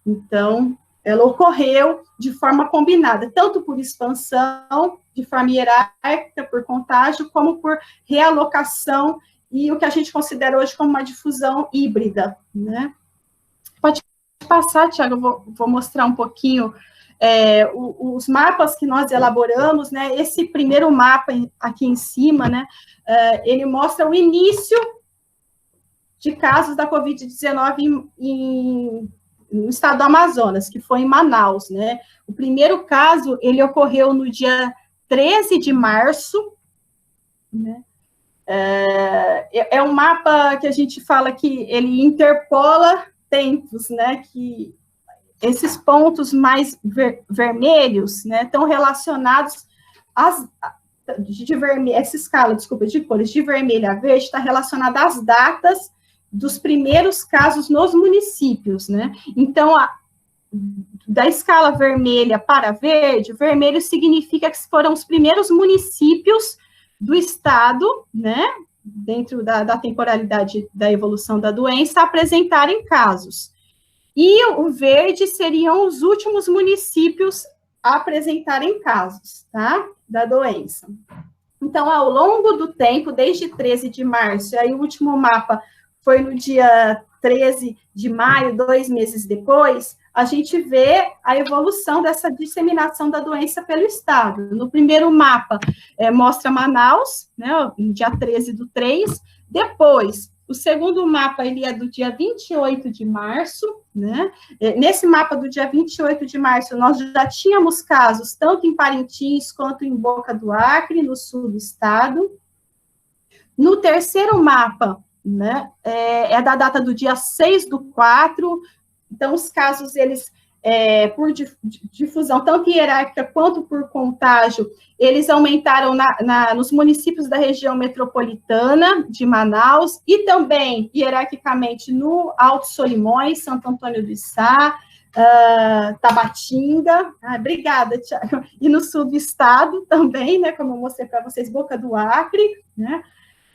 Então, ela ocorreu de forma combinada, tanto por expansão, de forma hierárquica, por contágio, como por realocação e o que a gente considera hoje como uma difusão híbrida, né? Pode passar, Tiago, eu vou mostrar um pouquinho os mapas que nós elaboramos, né? Esse primeiro mapa aqui em cima, né? Ele mostra o início de casos da Covid-19 no estado do Amazonas, que foi em Manaus, né? O primeiro caso, ele ocorreu no dia 13 de março, né? É um mapa que a gente fala que ele interpola tempos, né? Que esses pontos mais vermelhos, né, estão relacionados essa escala, desculpa, de cores de vermelho a verde está relacionada às datas dos primeiros casos nos municípios, né? Então, da escala vermelha para verde, vermelho significa que foram os primeiros municípios do estado, né, dentro da temporalidade da evolução da doença, a apresentarem casos. E o verde seriam os últimos municípios a apresentarem casos, tá, da doença. Então, ao longo do tempo, desde 13 de março, aí o último mapa foi no dia 13 de maio, 2 meses depois, a gente vê a evolução dessa disseminação da doença pelo estado. No primeiro mapa, mostra Manaus, né, no dia 13/3, depois, o segundo mapa, ele é do dia 28 de março, né? Nesse mapa do dia 28 de março, nós já tínhamos casos, tanto em Parintins quanto em Boca do Acre, no sul do estado. No terceiro mapa, né, é da data do dia 6/4, então os casos, eles, por difusão, tanto hierárquica quanto por contágio, eles aumentaram nos municípios da região metropolitana de Manaus e também, hierarquicamente, no Alto Solimões, Santo Antônio do Içá, Tabatinga, obrigada, Tiago, e no sul do estado também, né, como eu mostrei para vocês, Boca do Acre, né.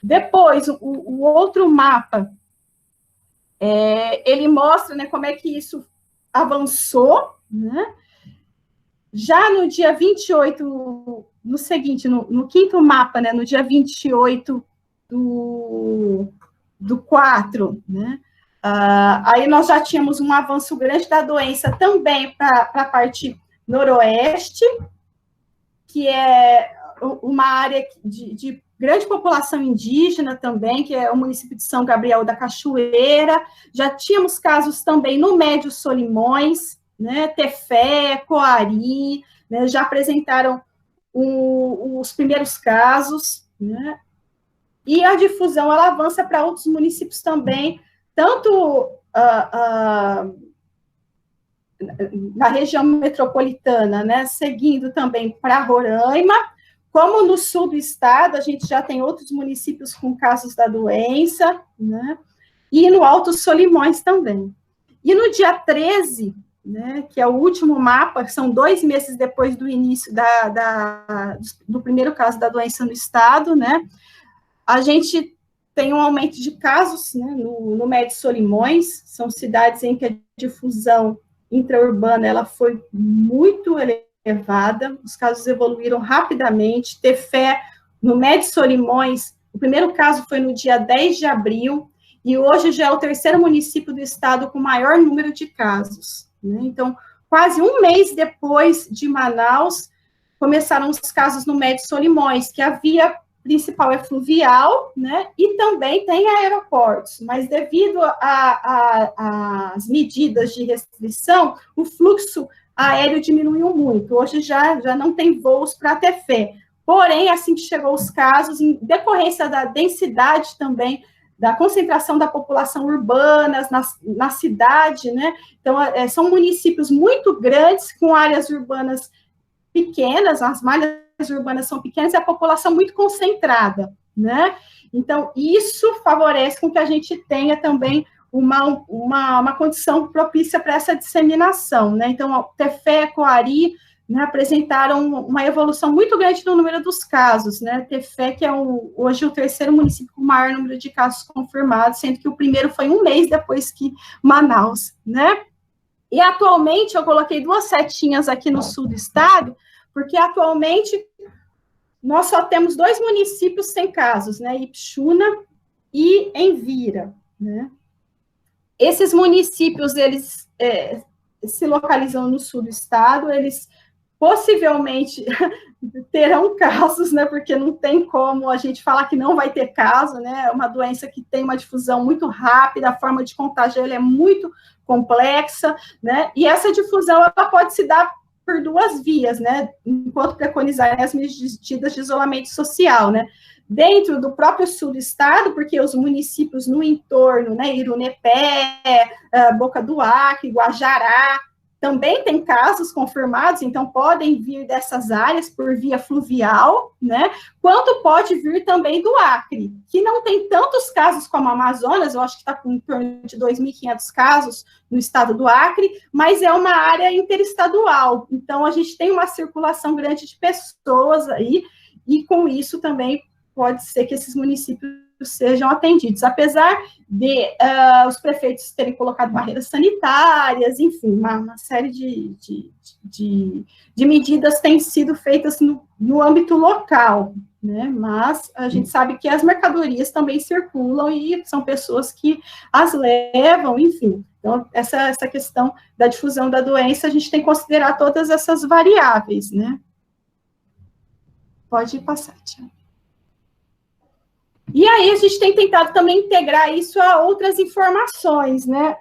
Depois, o outro mapa, ele mostra, né, como é que isso avançou, né. Já no dia 28, no seguinte, no quinto mapa, né, no dia 28/4, né, aí nós já tínhamos um avanço grande da doença também para a parte noroeste, que é uma área de grande população indígena também, que é o município de São Gabriel da Cachoeira. Já tínhamos casos também no Médio Solimões, né, Tefé, Coari, né, já apresentaram os primeiros casos, né, e a difusão, ela avança para outros municípios também, tanto na região metropolitana, né, seguindo também para Roraima, como no sul do estado, a gente já tem outros municípios com casos da doença, né, e no Alto Solimões também. E no dia 13, né, que é o último mapa, são 2 meses depois do início do primeiro caso da doença no estado, né, a gente tem um aumento de casos, né, no Médio Solimões, são cidades em que a difusão intraurbana ela foi muito elevada, os casos evoluíram rapidamente. Tefé, no Médio Solimões, o primeiro caso foi no dia 10 de abril, e hoje já é o 3º município do estado com maior número de casos, né? Então, quase um mês depois de Manaus, começaram os casos no Médio Solimões, que a via principal é fluvial, né, e também tem aeroportos, mas devido às medidas de restrição, o fluxo aéreo diminuiu muito, hoje já não tem voos para Tefé, porém, assim que chegou os casos, em decorrência da densidade também, da concentração da população urbana na cidade, né, então, são municípios muito grandes, com áreas urbanas pequenas, as malhas urbanas são pequenas e a população muito concentrada, né? Então, isso favorece com que a gente tenha também uma condição propícia para essa disseminação, né? Então, Tefé, Coari, né, apresentaram uma evolução muito grande no número dos casos, né? Tefé, que é hoje o 3º município com o maior número de casos confirmados, sendo que o primeiro foi um mês depois que Manaus, né? E atualmente, eu coloquei 2 setinhas aqui no sul do estado, porque atualmente nós só temos 2 municípios sem casos, né, Ipixuna e Envira, né. Esses municípios, eles se localizam no sul do estado, eles possivelmente terão casos, né, porque não tem como a gente falar que não vai ter caso, né, é uma doença que tem uma difusão muito rápida, a forma de contágio ela é muito complexa, né, e essa difusão ela pode se dar por 2 vias, né, enquanto preconizarem as medidas de isolamento social, né, dentro do próprio sul do estado, porque os municípios no entorno, né, Irunepé, Boca do Acre, Guajará, também tem casos confirmados, então podem vir dessas áreas por via fluvial, né, quanto pode vir também do Acre, que não tem tantos casos como a Amazonas, eu acho que está com em torno de 2.500 casos no estado do Acre, mas é uma área interestadual, então a gente tem uma circulação grande de pessoas aí, e com isso também pode ser que esses municípios sejam atendidos, apesar de os prefeitos terem colocado barreiras sanitárias, enfim, uma série de medidas têm sido feitas no âmbito local, né, mas a gente sabe que as mercadorias também circulam e são pessoas que as levam, enfim, então essa questão da difusão da doença, a gente tem que considerar todas essas variáveis, né. Pode passar, Tiago. E aí a gente tem tentado também integrar isso a outras informações, né?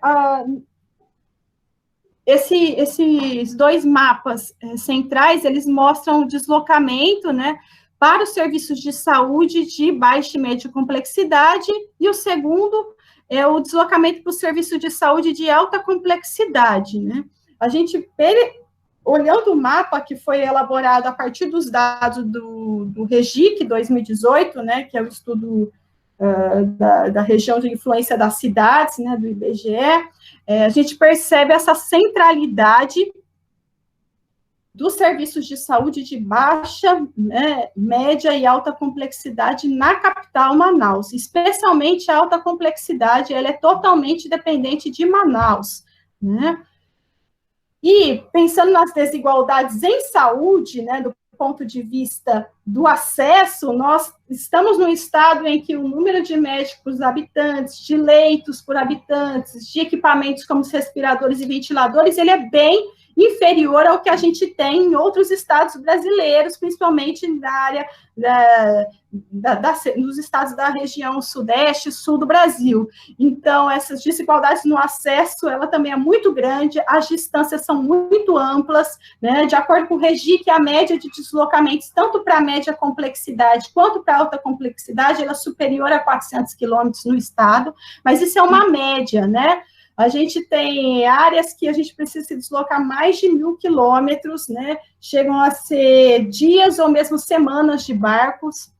Esses 2 mapas centrais, eles mostram o deslocamento, né, para os serviços de saúde de baixa e média complexidade, e o segundo é o deslocamento para o serviço de saúde de alta complexidade, né? A gente, olhando o mapa que foi elaborado a partir dos dados do REGIC 2018, né, que é o estudo da região de influência das cidades, né, do IBGE, a gente percebe essa centralidade dos serviços de saúde de baixa, né, média e alta complexidade na capital Manaus, especialmente a alta complexidade, ela é totalmente dependente de Manaus, né. E, pensando nas desigualdades em saúde, né, do ponto de vista do acesso, nós estamos num estado em que o número de médicos habitantes, de leitos por habitantes, de equipamentos como os respiradores e ventiladores, ele é bem inferior ao que a gente tem em outros estados brasileiros, principalmente na área dos estados da região sudeste, sul do Brasil. Então, essas desigualdades no acesso, ela também é muito grande, as distâncias são muito amplas, né? De acordo com o REGIC, a média de deslocamentos, tanto para a média complexidade quanto para a alta complexidade, ela é superior a 400 quilômetros no estado, mas isso é uma média, né? A gente tem áreas que a gente precisa se deslocar mais de 1.000 quilômetros, né? Chegam a ser dias ou mesmo semanas de barcos.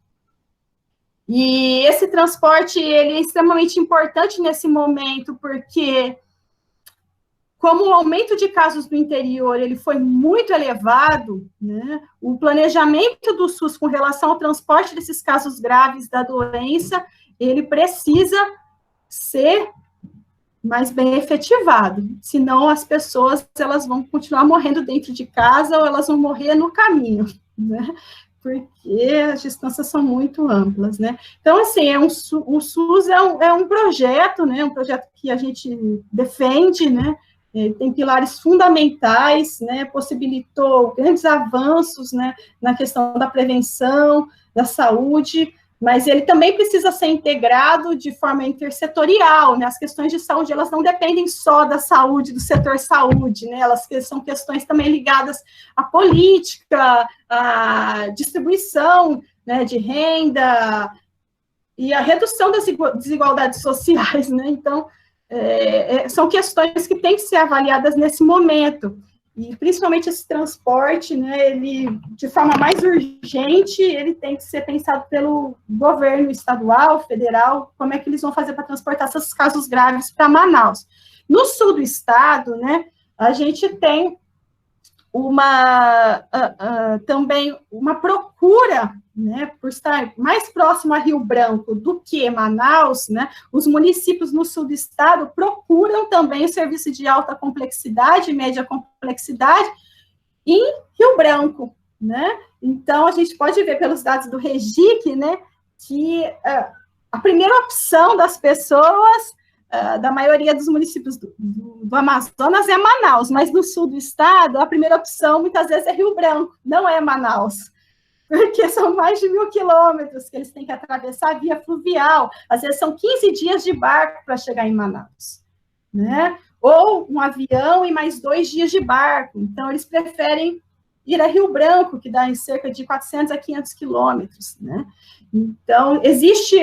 E esse transporte, ele é extremamente importante nesse momento, porque como o aumento de casos no interior ele foi muito elevado, né? O planejamento do SUS com relação ao transporte desses casos graves da doença, ele precisa ser mais bem efetivado, senão as pessoas elas vão continuar morrendo dentro de casa ou elas vão morrer no caminho, né? Porque as distâncias são muito amplas, né? Então, assim, o SUS é um projeto, né? Um projeto que a gente defende, né? Tem pilares fundamentais, né? Possibilitou grandes avanços, né? Na questão da prevenção, da saúde, mas ele também precisa ser integrado de forma intersetorial, né? As questões de saúde, elas não dependem só da saúde, do setor saúde, né? Elas são questões também ligadas à política, à distribuição, né, de renda e à redução das desigualdades sociais, né? Então, são questões que têm que ser avaliadas nesse momento. E principalmente esse transporte, né, ele, de forma mais urgente, ele tem que ser pensado pelo governo estadual, federal, como é que eles vão fazer para transportar esses casos graves para Manaus. No sul do estado, né, a gente tem também uma procura, né, por estar mais próximo a Rio Branco do que Manaus, né, os municípios no sul do estado procuram também o serviço de alta complexidade, média complexidade, em Rio Branco, né, então a gente pode ver pelos dados do REGIC, né, que a primeira opção das pessoas, da maioria dos municípios do Amazonas é Manaus, mas no sul do estado, a primeira opção, muitas vezes, é Rio Branco, não é Manaus, porque são mais de 1.000 quilômetros que eles têm que atravessar via fluvial, às vezes são 15 dias de barco para chegar em Manaus, né? Ou um avião e mais 2 dias de barco, então eles preferem ir a Rio Branco, que dá em cerca de 400 a 500 quilômetros, né? Então, existe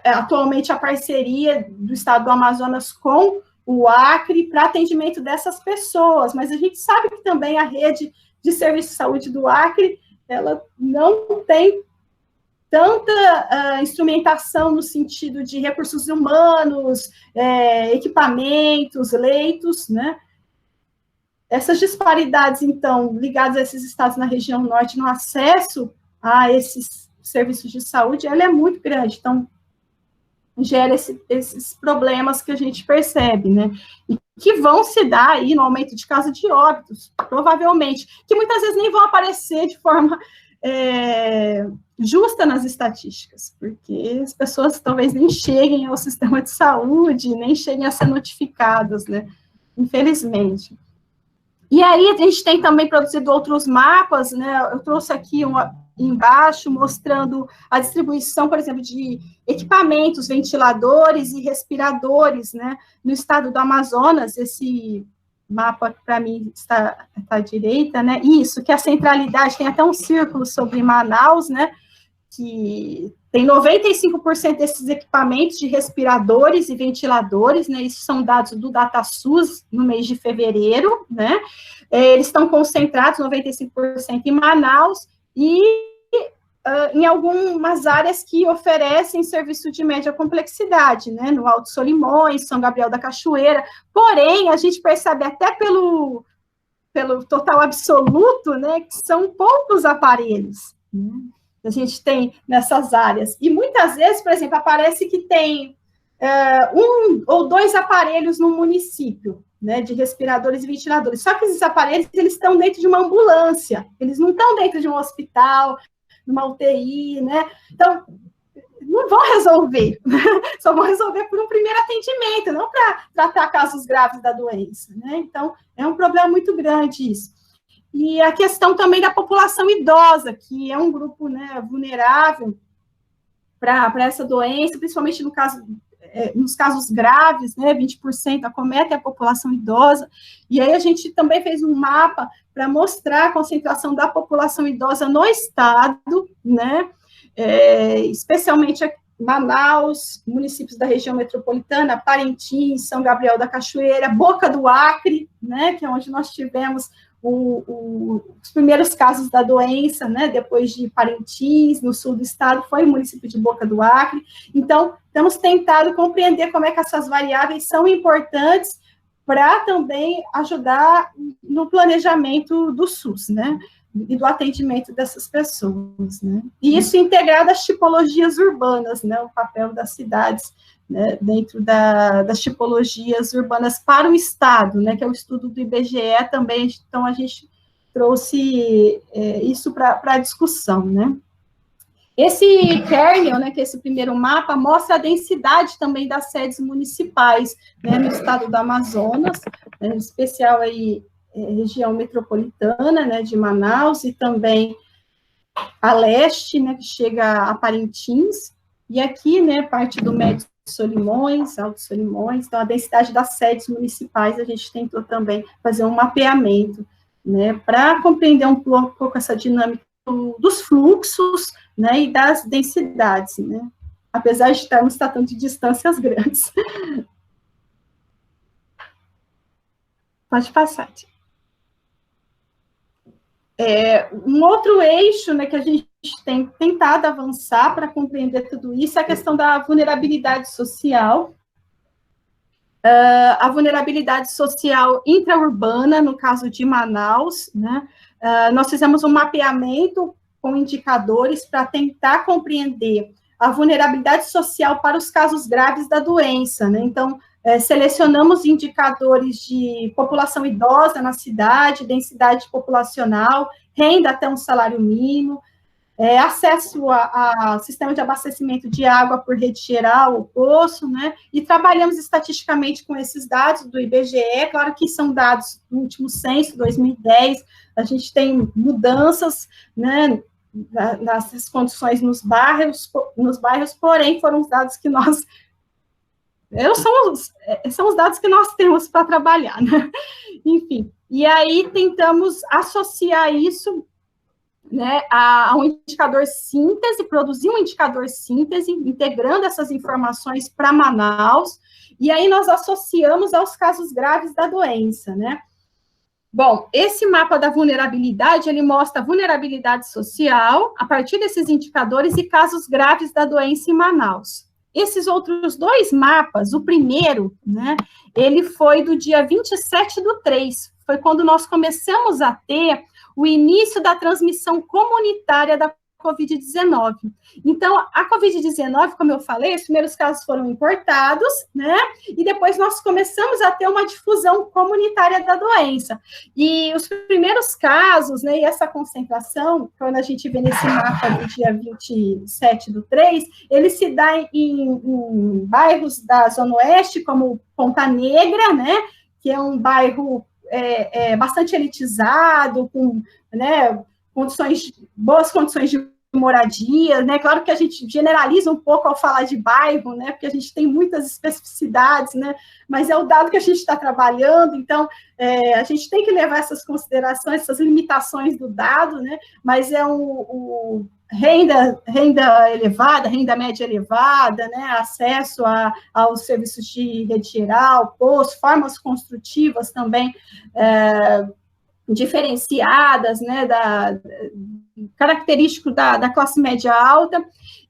atualmente a parceria do estado do Amazonas com o Acre para atendimento dessas pessoas, mas a gente sabe que também a rede de serviço de saúde do Acre, ela não tem tanta instrumentação no sentido de recursos humanos, equipamentos, leitos, né? Essas disparidades, então, ligadas a esses estados na região norte no acesso a esses serviços de saúde, ela é muito grande, então gera esses problemas que a gente percebe, né, e que vão se dar aí no aumento de casos de óbitos, provavelmente, que muitas vezes nem vão aparecer de forma justa nas estatísticas, porque as pessoas talvez nem cheguem ao sistema de saúde, nem cheguem a ser notificadas, né, infelizmente. E aí a gente tem também produzido outros mapas, né, eu trouxe aqui embaixo, mostrando a distribuição, por exemplo, de equipamentos, ventiladores e respiradores, né, no estado do Amazonas. Esse mapa, para mim, está à direita, né, isso, que a centralidade, tem até um círculo sobre Manaus, né, que tem 95% desses equipamentos de respiradores e ventiladores, né, isso são dados do DataSUS no mês de fevereiro, né, eles estão concentrados, 95% em Manaus, e em algumas áreas que oferecem serviço de média complexidade, né, no Alto Solimões, São Gabriel da Cachoeira, porém, a gente percebe até pelo total absoluto, né, que são poucos aparelhos, né, a gente tem nessas áreas, e muitas vezes, por exemplo, aparece que tem 1 ou 2 aparelhos no município, né, de respiradores e ventiladores, só que esses aparelhos, eles estão dentro de uma ambulância, eles não estão dentro de um hospital, numa UTI, né, então, não vão resolver, só vão resolver por um primeiro atendimento, não para tratar casos graves da doença, né? Então, é um problema muito grande isso. E a questão também da população idosa, que é um grupo, né, vulnerável para essa doença, principalmente nos casos graves, né, 20% acometem a população idosa, e aí a gente também fez um mapa para mostrar a concentração da população idosa no estado, né, especialmente Manaus, municípios da região metropolitana, Parintins, São Gabriel da Cachoeira, Boca do Acre, né, que é onde nós tivemos os primeiros casos da doença, né, depois de Parintins, no sul do estado, foi o município de Boca do Acre. Então, temos tentado compreender como é que essas variáveis são importantes para também ajudar no planejamento do SUS, né, e do atendimento dessas pessoas, né. E isso integrado às tipologias urbanas, né, o papel das cidades, né, dentro das tipologias urbanas para o Estado, né, que é o estudo do IBGE também, então a gente trouxe isso para a discussão, né. Esse kernel, né, que é esse primeiro mapa, mostra a densidade também das sedes municipais, né, no estado do Amazonas, né, em especial aí, região metropolitana, né, de Manaus, e também a leste, né, que chega a Parintins, e aqui, né, parte do Médio Solimões, Alto Solimões, então a densidade das sedes municipais, a gente tentou também fazer um mapeamento, né, para compreender um pouco essa dinâmica dos fluxos, né, e das densidades, né, apesar de estarmos tratando de distâncias grandes. Pode passar, tia. Um outro eixo, né, que a gente tem tentado avançar para compreender tudo isso é a questão da vulnerabilidade social. A vulnerabilidade social intraurbana, no caso de Manaus, né, nós fizemos um mapeamento com indicadores para tentar compreender a vulnerabilidade social para os casos graves da doença, né, então, selecionamos indicadores de população idosa na cidade, densidade populacional, renda até um salário mínimo, acesso a sistema de abastecimento de água por rede geral, o poço, né, e trabalhamos estatisticamente com esses dados do IBGE, claro que são dados do último censo, 2010, a gente tem mudanças, né, nessas condições nos bairros, porém, foram os dados que nós são os dados que nós temos para trabalhar, né? Enfim, e aí tentamos associar isso, né, a um indicador síntese, produzir um indicador síntese, integrando essas informações para Manaus, e aí nós associamos aos casos graves da doença, né? Bom, esse mapa da vulnerabilidade, ele mostra a vulnerabilidade social, a partir desses indicadores e casos graves da doença em Manaus. Esses outros dois mapas, o primeiro, né, ele foi do dia 27/3, foi quando nós começamos a ter o início da transmissão comunitária da Covid-19. Então, a Covid-19, como eu falei, os primeiros casos foram importados, né, e depois nós começamos a ter uma difusão comunitária da doença. E os primeiros casos, né, e essa concentração, quando a gente vê nesse mapa do dia 27/3, ele se dá em bairros da Zona Oeste, como Ponta Negra, né, que é um bairro bastante elitizado, com, né, boas condições de moradia, né, claro que a gente generaliza um pouco ao falar de bairro, né, porque a gente tem muitas especificidades, né, mas é o dado que a gente está trabalhando, então, a gente tem que levar essas considerações, essas limitações do dado, né, mas renda elevada, renda média elevada, né, acesso aos serviços de rede geral, poço, formas construtivas também diferenciadas, né, característico da classe média alta,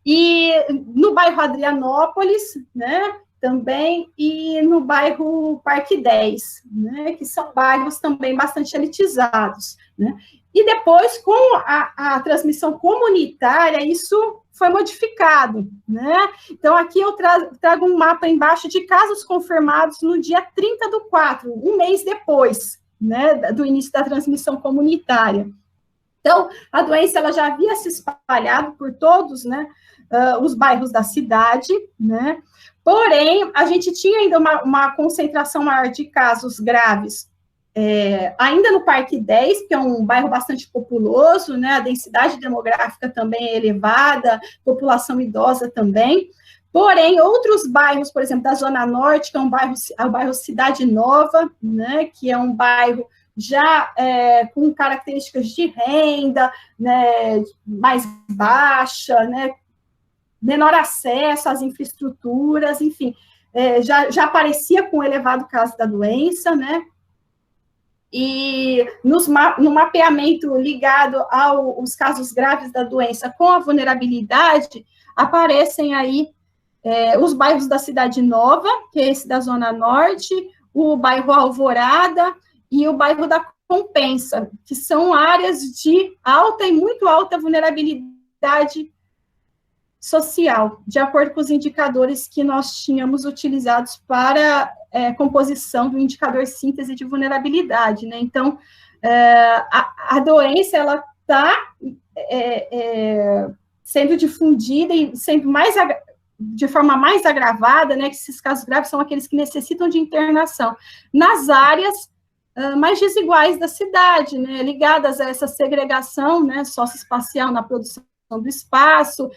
e no bairro Adrianópolis, né, também, e no bairro Parque 10, né, que são bairros também bastante elitizados, né. E depois, com a transmissão comunitária, isso foi modificado, né? Então, aqui eu trago um mapa embaixo de casos confirmados no dia 30/4, um mês depois, né, do início da transmissão comunitária. Então, a doença ela já havia se espalhado por todos, né, os bairros da cidade, né? Porém, a gente tinha ainda uma concentração maior de casos graves, ainda no Parque 10, que é um bairro bastante populoso, né? A densidade demográfica também é elevada, população idosa também. Porém, outros bairros, por exemplo, da Zona Norte, que é o bairro Cidade Nova, né? Que é um bairro já com características de renda, né, mais baixa, né, menor acesso às infraestruturas, enfim, já aparecia com elevado caso da doença, né, e no mapeamento ligado aos casos graves da doença com a vulnerabilidade, aparecem aí os bairros da Cidade Nova, que é esse da Zona Norte, o bairro Alvorada e o bairro da Compensa, que são áreas de alta e muito alta vulnerabilidade social, de acordo com os indicadores que nós tínhamos utilizados para composição do indicador síntese de vulnerabilidade, né? Então, a doença, ela está sendo difundida e sendo de forma mais agravada, né? Que esses casos graves são aqueles que necessitam de internação nas áreas mais desiguais da cidade, né, ligadas a essa segregação, né, socioespacial na produção do espaço,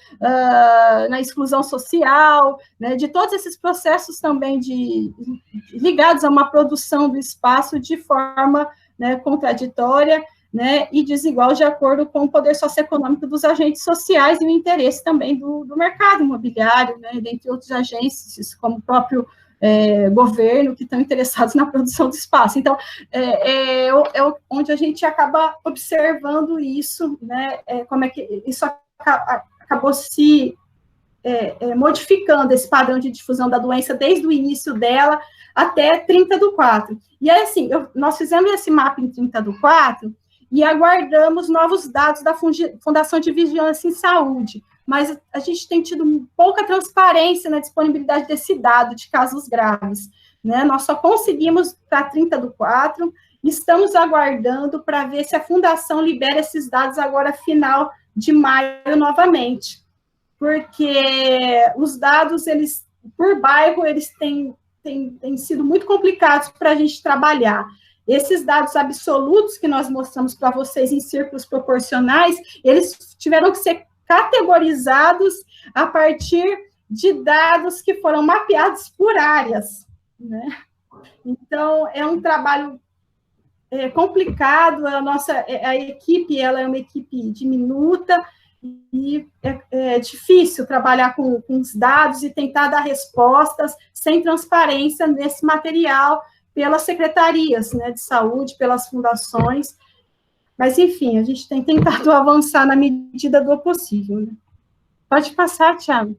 na exclusão social, né, de todos esses processos também ligados a uma produção do espaço de forma, né, contraditória, né, e desigual de acordo com o poder socioeconômico dos agentes sociais e o interesse também do mercado imobiliário, né, dentre outros agentes, como o próprio governo, que estão interessados na produção do espaço. Então, onde a gente acaba observando isso, né, como é que isso acabou se modificando, esse padrão de difusão da doença desde o início dela até 30/4. E aí, assim, nós fizemos esse mapa em 30/4 e aguardamos novos dados da Fundação de Vigilância em Saúde, mas a gente tem tido pouca transparência na disponibilidade desse dado de casos graves, né? Nós só conseguimos para 30/4, estamos aguardando para ver se a Fundação libera esses dados agora, final de maio, novamente, porque os dados, eles, por bairro, eles têm sido muito complicados para a gente trabalhar. Esses dados absolutos que nós mostramos para vocês em círculos proporcionais, eles tiveram que ser categorizados a partir de dados que foram mapeados por áreas, né? Então, é um trabalho complicado, a equipe, ela é uma equipe diminuta, e é difícil trabalhar com os dados e tentar dar respostas sem transparência nesse material pelas secretarias, né, de saúde, pelas fundações. Mas, enfim, a gente tem tentado avançar na medida do possível, né? Pode passar, Thiago,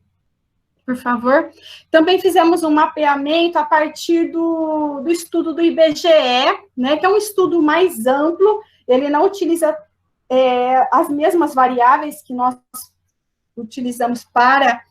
por favor. Também fizemos um mapeamento a partir do estudo do IBGE, né, que é um estudo mais amplo, ele não utiliza as mesmas variáveis que nós utilizamos para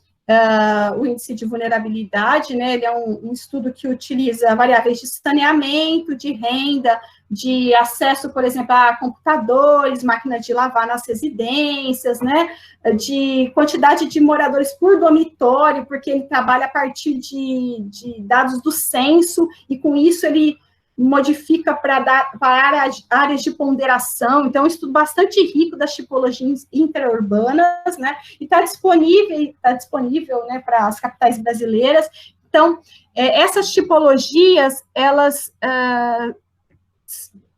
o índice de vulnerabilidade, né? Ele é um estudo que utiliza variáveis de saneamento, de renda, de acesso, por exemplo, a computadores, máquinas de lavar nas residências, né? De quantidade de moradores por dormitório, porque ele trabalha a partir de dados do censo, e com isso ele modifica para áreas de ponderação. Então, é um estudo bastante rico das tipologias interurbanas, né, e está disponível, né, para as capitais brasileiras. Então, essas tipologias, elas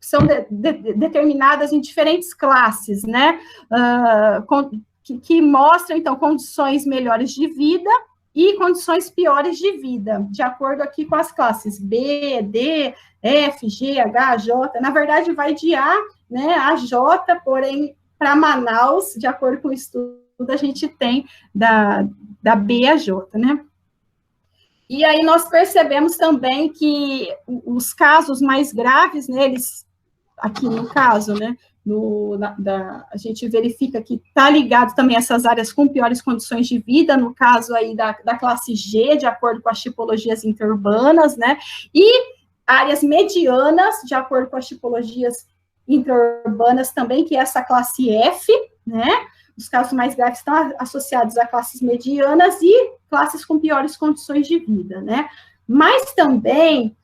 são determinadas em diferentes classes, né, que mostram, então, condições melhores de vida e condições piores de vida, de acordo aqui com as classes B, D, F, G, H, J. Na verdade, vai de A, né, a J, porém, para Manaus, de acordo com o estudo, a gente tem da B a J, né? E aí nós percebemos também que os casos mais graves, né, eles, aqui no caso, né, a gente verifica que está ligado também a essas áreas com piores condições de vida, no caso aí da classe G, de acordo com as tipologias interurbanas, né, e áreas medianas, de acordo com as tipologias interurbanas também, que é essa classe F, né, os casos mais graves estão associados a classes medianas e classes com piores condições de vida, né? Mas também,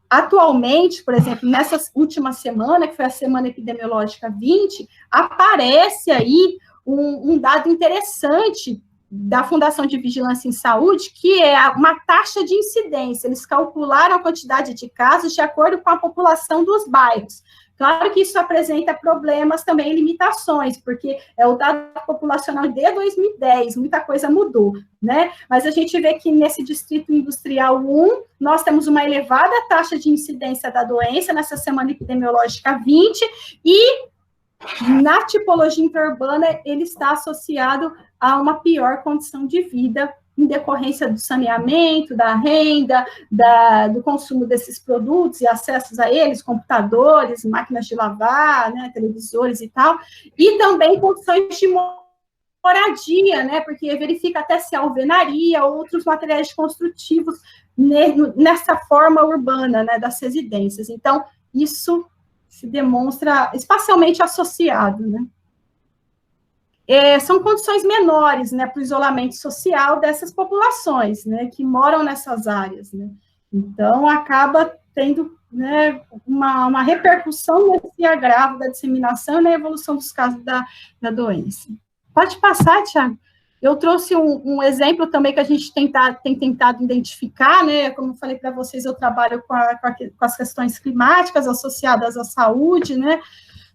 atualmente, por exemplo, nessa última semana, que foi a Semana Epidemiológica 20, aparece aí um dado interessante da Fundação de Vigilância em Saúde, que é uma taxa de incidência. Eles calcularam a quantidade de casos de acordo com a população dos bairros. Claro que isso apresenta problemas também, limitações, porque é o dado populacional de 2010, muita coisa mudou, né? Mas a gente vê que nesse Distrito Industrial 1, nós temos uma elevada taxa de incidência da doença nessa Semana Epidemiológica 20, e na tipologia interurbana ele está associado a uma pior condição de vida em decorrência do saneamento, da renda, do consumo desses produtos e acessos a eles, computadores, máquinas de lavar, né, televisores e tal, e também condições de moradia, né, porque verifica até se há alvenaria, outros materiais construtivos nessa forma urbana, né, das residências. Então, isso se demonstra espacialmente associado, né. São condições menores, né, para o isolamento social dessas populações, né, que moram nessas áreas, né. Então, acaba tendo, né, uma repercussão nesse agravo da disseminação e na evolução dos casos da doença. Pode passar, Tiago. Eu trouxe um exemplo também que a gente tem tentado identificar, né, como eu falei para vocês, eu trabalho com as questões climáticas associadas à saúde, né,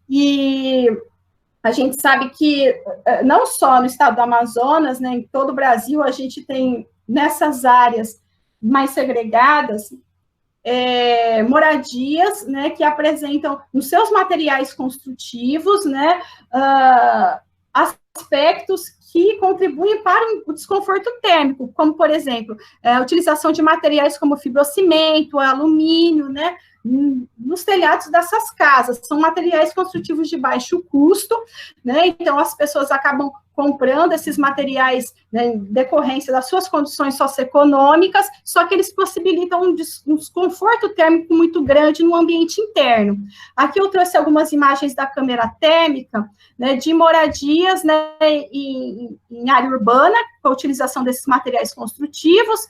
e a gente sabe que, não só no estado do Amazonas, né, em todo o Brasil, a gente tem, nessas áreas mais segregadas, moradias, né, que apresentam, nos seus materiais construtivos, né, aspectos que contribuem para o desconforto térmico, como, por exemplo, a utilização de materiais como fibrocimento, alumínio, né, nos telhados dessas casas. São materiais construtivos de baixo custo, né, então as pessoas acabam comprando esses materiais, né, em decorrência das suas condições socioeconômicas, só que eles possibilitam um desconforto térmico muito grande no ambiente interno. Aqui eu trouxe algumas imagens da câmera térmica, né, de moradias, né, em área urbana, com a utilização desses materiais construtivos,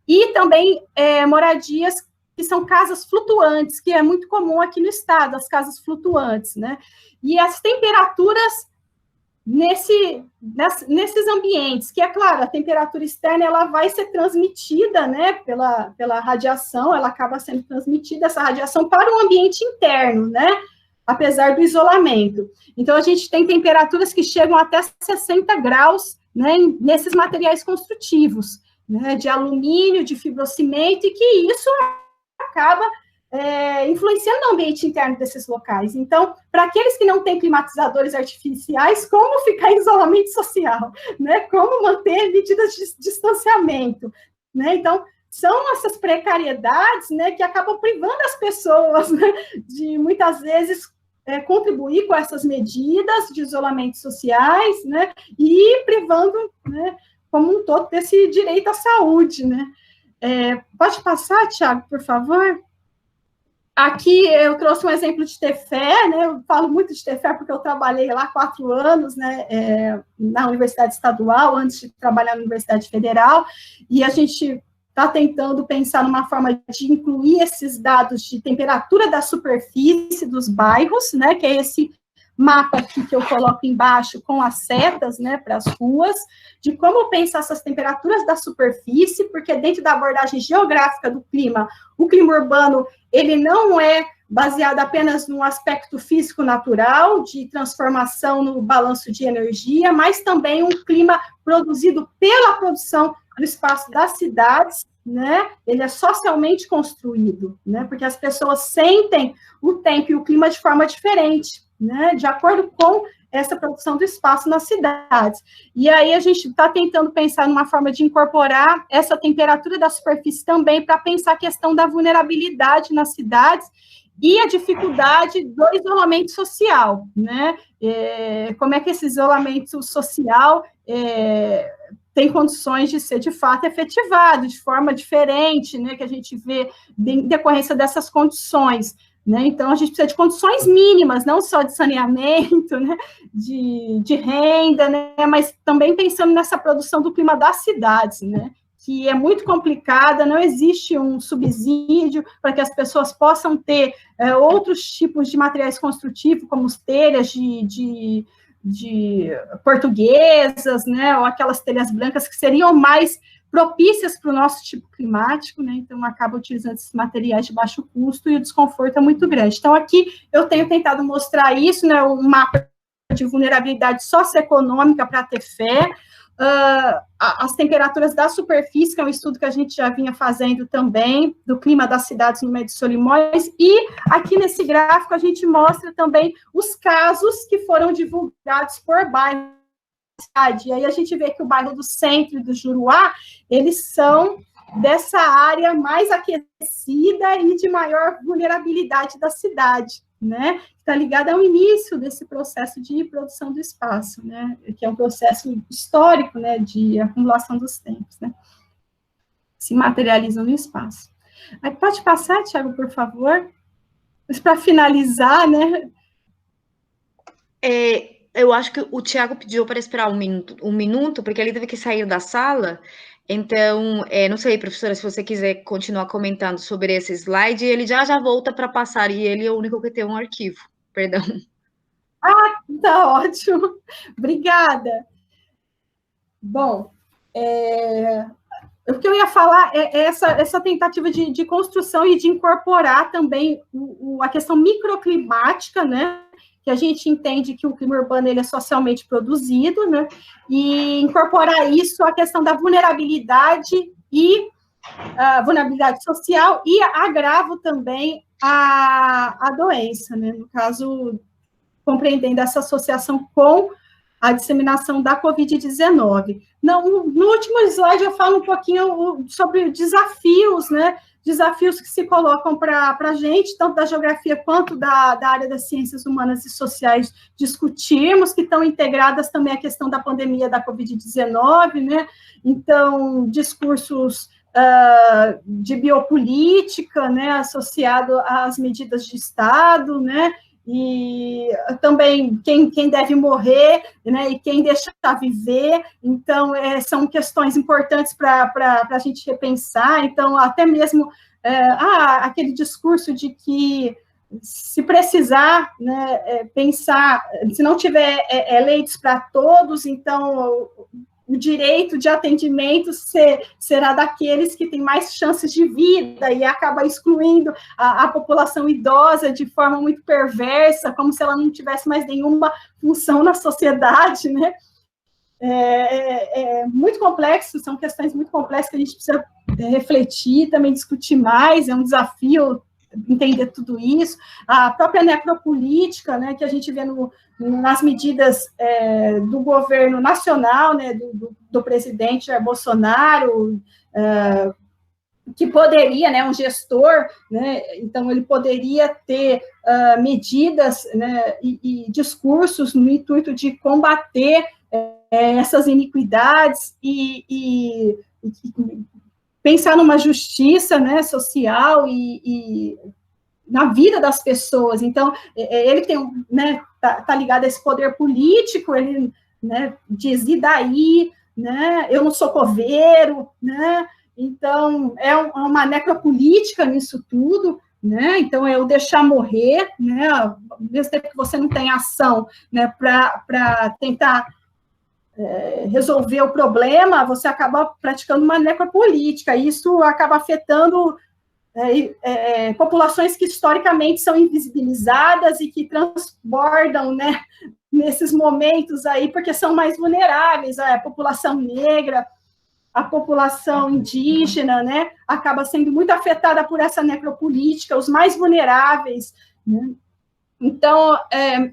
e também moradias que são casas flutuantes, que é muito comum aqui no estado, as casas flutuantes, né, e as temperaturas nesses ambientes, que é claro, a temperatura externa ela vai ser transmitida, né, pela radiação, ela acaba sendo transmitida, essa radiação, para o ambiente interno, né, apesar do isolamento. Então, a gente tem temperaturas que chegam até 60 graus, né, nesses materiais construtivos, né, de alumínio, de fibrocimento, e que isso acaba influenciando no ambiente interno desses locais. Então, para aqueles que não têm climatizadores artificiais, como ficar em isolamento social, né? Como manter medidas de distanciamento, né? Então, são essas precariedades, né, que acabam privando as pessoas, né, de, muitas vezes, contribuir com essas medidas de isolamento sociais, né, e privando, né, como um todo, desse direito à saúde, né. Pode passar, Tiago, por favor? Aqui eu trouxe um exemplo de Tefé, né, eu falo muito de Tefé porque eu trabalhei lá 4 anos, né, na Universidade Estadual, antes de trabalhar na Universidade Federal, e a gente está tentando pensar numa forma de incluir esses dados de temperatura da superfície dos bairros, né, que é esse mapa aqui que eu coloco embaixo com as setas, né, para as ruas, de como pensar essas temperaturas da superfície, porque dentro da abordagem geográfica do clima, o clima urbano, ele não é baseado apenas no aspecto físico natural, de transformação no balanço de energia, mas também um clima produzido pela produção do espaço das cidades, né, ele é socialmente construído, né, porque as pessoas sentem o tempo e o clima de forma diferente, né, de acordo com essa produção do espaço nas cidades. E aí a gente está tentando pensar numa forma de incorporar essa temperatura da superfície também para pensar a questão da vulnerabilidade nas cidades e a dificuldade do isolamento social, né? Como é que esse isolamento social tem condições de ser, de fato, efetivado, de forma diferente, né, que a gente vê em decorrência dessas condições, né? Então, a gente precisa de condições mínimas, não só de saneamento, né, de renda, né, mas também pensando nessa produção do clima das cidades, né, que é muito complicada, não existe um subsídio para que as pessoas possam ter outros tipos de materiais construtivos, como as telhas de portuguesas, né, ou aquelas telhas brancas que seriam mais propícias para o nosso tipo climático, né, então acaba utilizando esses materiais de baixo custo e o desconforto é muito grande. Então, aqui eu tenho tentado mostrar isso, né, um mapa de vulnerabilidade socioeconômica para ter fé, as temperaturas da superfície, que é um estudo que a gente já vinha fazendo também, do clima das cidades no Médio Solimões, e aqui nesse gráfico a gente mostra também os casos que foram divulgados por bairro. E aí a gente vê que o bairro do Centro e do Juruá, eles são dessa área mais aquecida e de maior vulnerabilidade da cidade, né? Está ligada ao início desse processo de produção do espaço, né? Que é um processo histórico, né? De acumulação dos tempos, né? Se materializam no espaço. Aí pode passar, Thiago, por favor? Mas para finalizar, né? Eu acho que o Thiago pediu para esperar um minuto, porque ele teve que sair da sala. Então, não sei, professora, se você quiser continuar comentando sobre esse slide, ele já volta para passar, e ele é o único que tem um arquivo, perdão. Ah, tá ótimo. Obrigada. Bom, o que eu ia falar é essa tentativa de construção e de incorporar também a questão microclimática, né? Que a gente entende que o clima urbano ele é socialmente produzido, né? E incorporar isso à questão da vulnerabilidade e a vulnerabilidade social e agravo também a doença, né? No caso, compreendendo essa associação com a disseminação da Covid-19. No último slide eu falo um pouquinho sobre desafios, né? Desafios que se colocam para a gente, tanto da geografia quanto da área das ciências humanas e sociais, discutirmos, que estão integradas também à questão da pandemia da Covid-19, né? Então, discursos de biopolítica, né, associado às medidas de Estado, né, e também quem deve morrer, né, e quem deixar viver. Então, são questões importantes para a gente repensar. Então, até mesmo aquele discurso de que, se precisar, né, pensar, se não tiver leitos para todos, então o direito de atendimento será daqueles que têm mais chances de vida e acaba excluindo a população idosa de forma muito perversa, como se ela não tivesse mais nenhuma função na sociedade, né? Muito complexo, são questões muito complexas que a gente precisa refletir, também discutir mais, é um desafio entender tudo isso, a própria necropolítica, né, que a gente vê nas medidas do governo nacional, né, do presidente Jair Bolsonaro, que poderia, né, um gestor, né, então ele poderia ter medidas, né, e discursos no intuito de combater essas iniquidades e pensar numa justiça, né, social e na vida das pessoas. Então, ele tem, né, tá ligado a esse poder político, ele, né, diz, e daí, né, eu não sou coveiro, né, então, é uma necropolítica nisso tudo, né, então, eu deixar morrer, né, ao mesmo tempo que você não tem ação, né, para tentar resolver o problema, você acaba praticando uma necropolítica, e isso acaba afetando populações que historicamente são invisibilizadas e que transbordam, né, nesses momentos aí, porque são mais vulneráveis, a população negra, a população indígena, né, acaba sendo muito afetada por essa necropolítica, os mais vulneráveis, né. Então,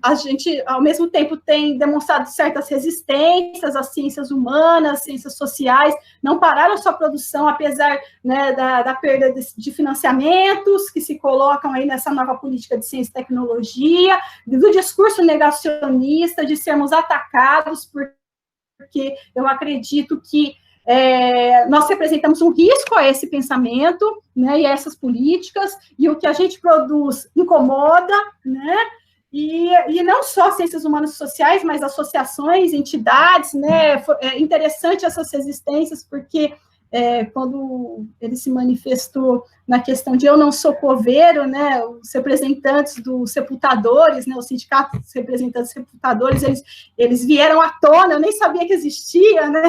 a gente, ao mesmo tempo, tem demonstrado certas resistências às ciências humanas, ciências sociais, não pararam a sua produção, apesar, né, da perda de financiamentos que se colocam aí nessa nova política de ciência e tecnologia, do discurso negacionista, de sermos atacados, porque eu acredito que nós representamos um risco a esse pensamento, né, e a essas políticas, e o que a gente produz incomoda, né, e não só ciências humanas e sociais, mas associações, entidades, né, é interessante essas resistências, porque quando ele se manifestou na questão de eu não sou coveiro, né, os representantes dos sepultadores, né, os sindicatos dos representantes dos sepultadores, eles vieram à tona, eu nem sabia que existia, né,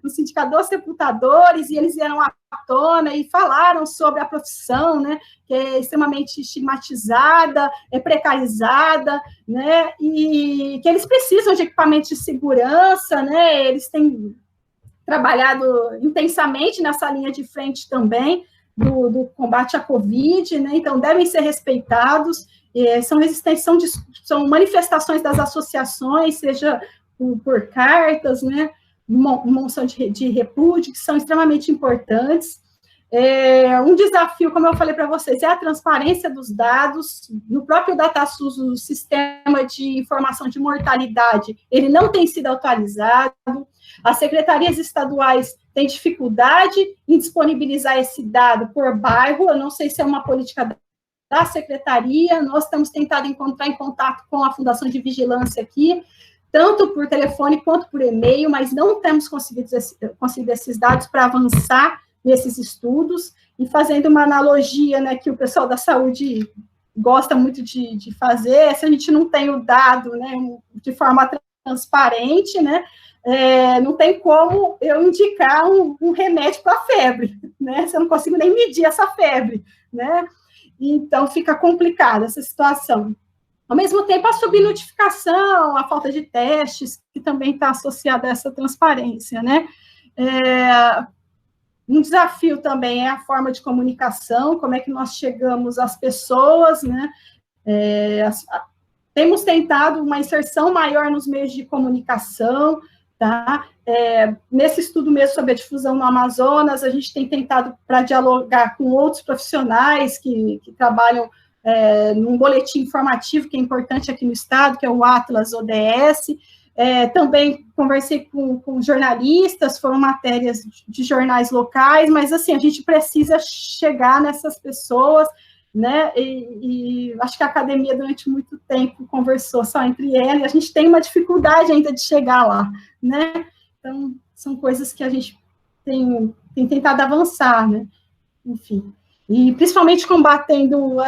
o sindicato dos sepultadores, e eles vieram à tona e falaram sobre a profissão, né, que é extremamente estigmatizada, é precarizada, né, e que eles precisam de equipamentos de segurança, né, eles têm trabalhado intensamente nessa linha de frente também do combate à Covid, né? Então devem ser respeitados, são resistências, são manifestações das associações, seja por cartas, né? Uma moção de repúdio, que são extremamente importantes. Um desafio, como eu falei para vocês, é a transparência dos dados. No próprio DataSUS, o sistema de informação de mortalidade, ele não tem sido atualizado. As secretarias estaduais têm dificuldade em disponibilizar esse dado por bairro. Eu não sei se é uma política da secretaria. Nós estamos tentando entrar em contato com a Fundação de Vigilância aqui, tanto por telefone quanto por e-mail, mas não temos conseguido esses dados para avançar nesses estudos. E fazendo uma analogia, né, que o pessoal da saúde gosta muito de fazer, se a gente não tem o dado, né, de forma transparente, né, não tem como eu indicar um remédio para a febre, né? Se eu não consigo nem medir essa febre, né? Então, fica complicada essa situação. Ao mesmo tempo, a subnotificação, a falta de testes, que também está associada a essa transparência, né? Um desafio também é a forma de comunicação, como é que nós chegamos às pessoas, né? Temos tentado uma inserção maior nos meios de comunicação, tá? Nesse estudo mesmo sobre a difusão no Amazonas, a gente tem tentado para dialogar com outros profissionais que trabalham num boletim informativo que é importante aqui no estado, que é o Atlas ODS. Também conversei com jornalistas, foram matérias de jornais locais, mas assim, a gente precisa chegar nessas pessoas, né, e acho que a academia durante muito tempo conversou só entre ela, e a gente tem uma dificuldade ainda de chegar lá, né, então são coisas que a gente tem tentado avançar, né, enfim, e principalmente combatendo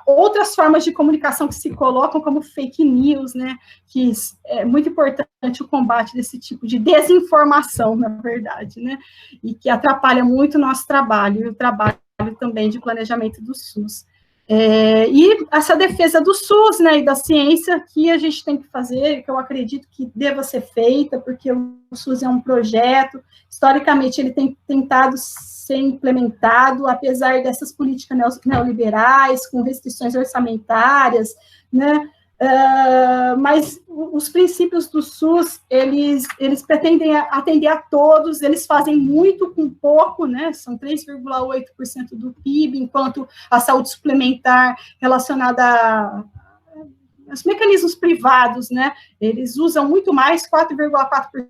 outras formas de comunicação que se colocam como fake news, né, que é muito importante o combate desse tipo de desinformação, na verdade, né, e que atrapalha muito o nosso trabalho, e o trabalho também de planejamento do SUS. E essa defesa do SUS, né, e da ciência que a gente tem que fazer, que eu acredito que deva ser feita, porque o SUS é um projeto, historicamente ele tem tentado ser implementado, apesar dessas políticas neoliberais, com restrições orçamentárias, né, mas os princípios do SUS, eles pretendem atender a todos, eles fazem muito com pouco, né, são 3,8% do PIB, enquanto a saúde suplementar relacionada aos mecanismos privados, né, eles usam muito mais, 4,4%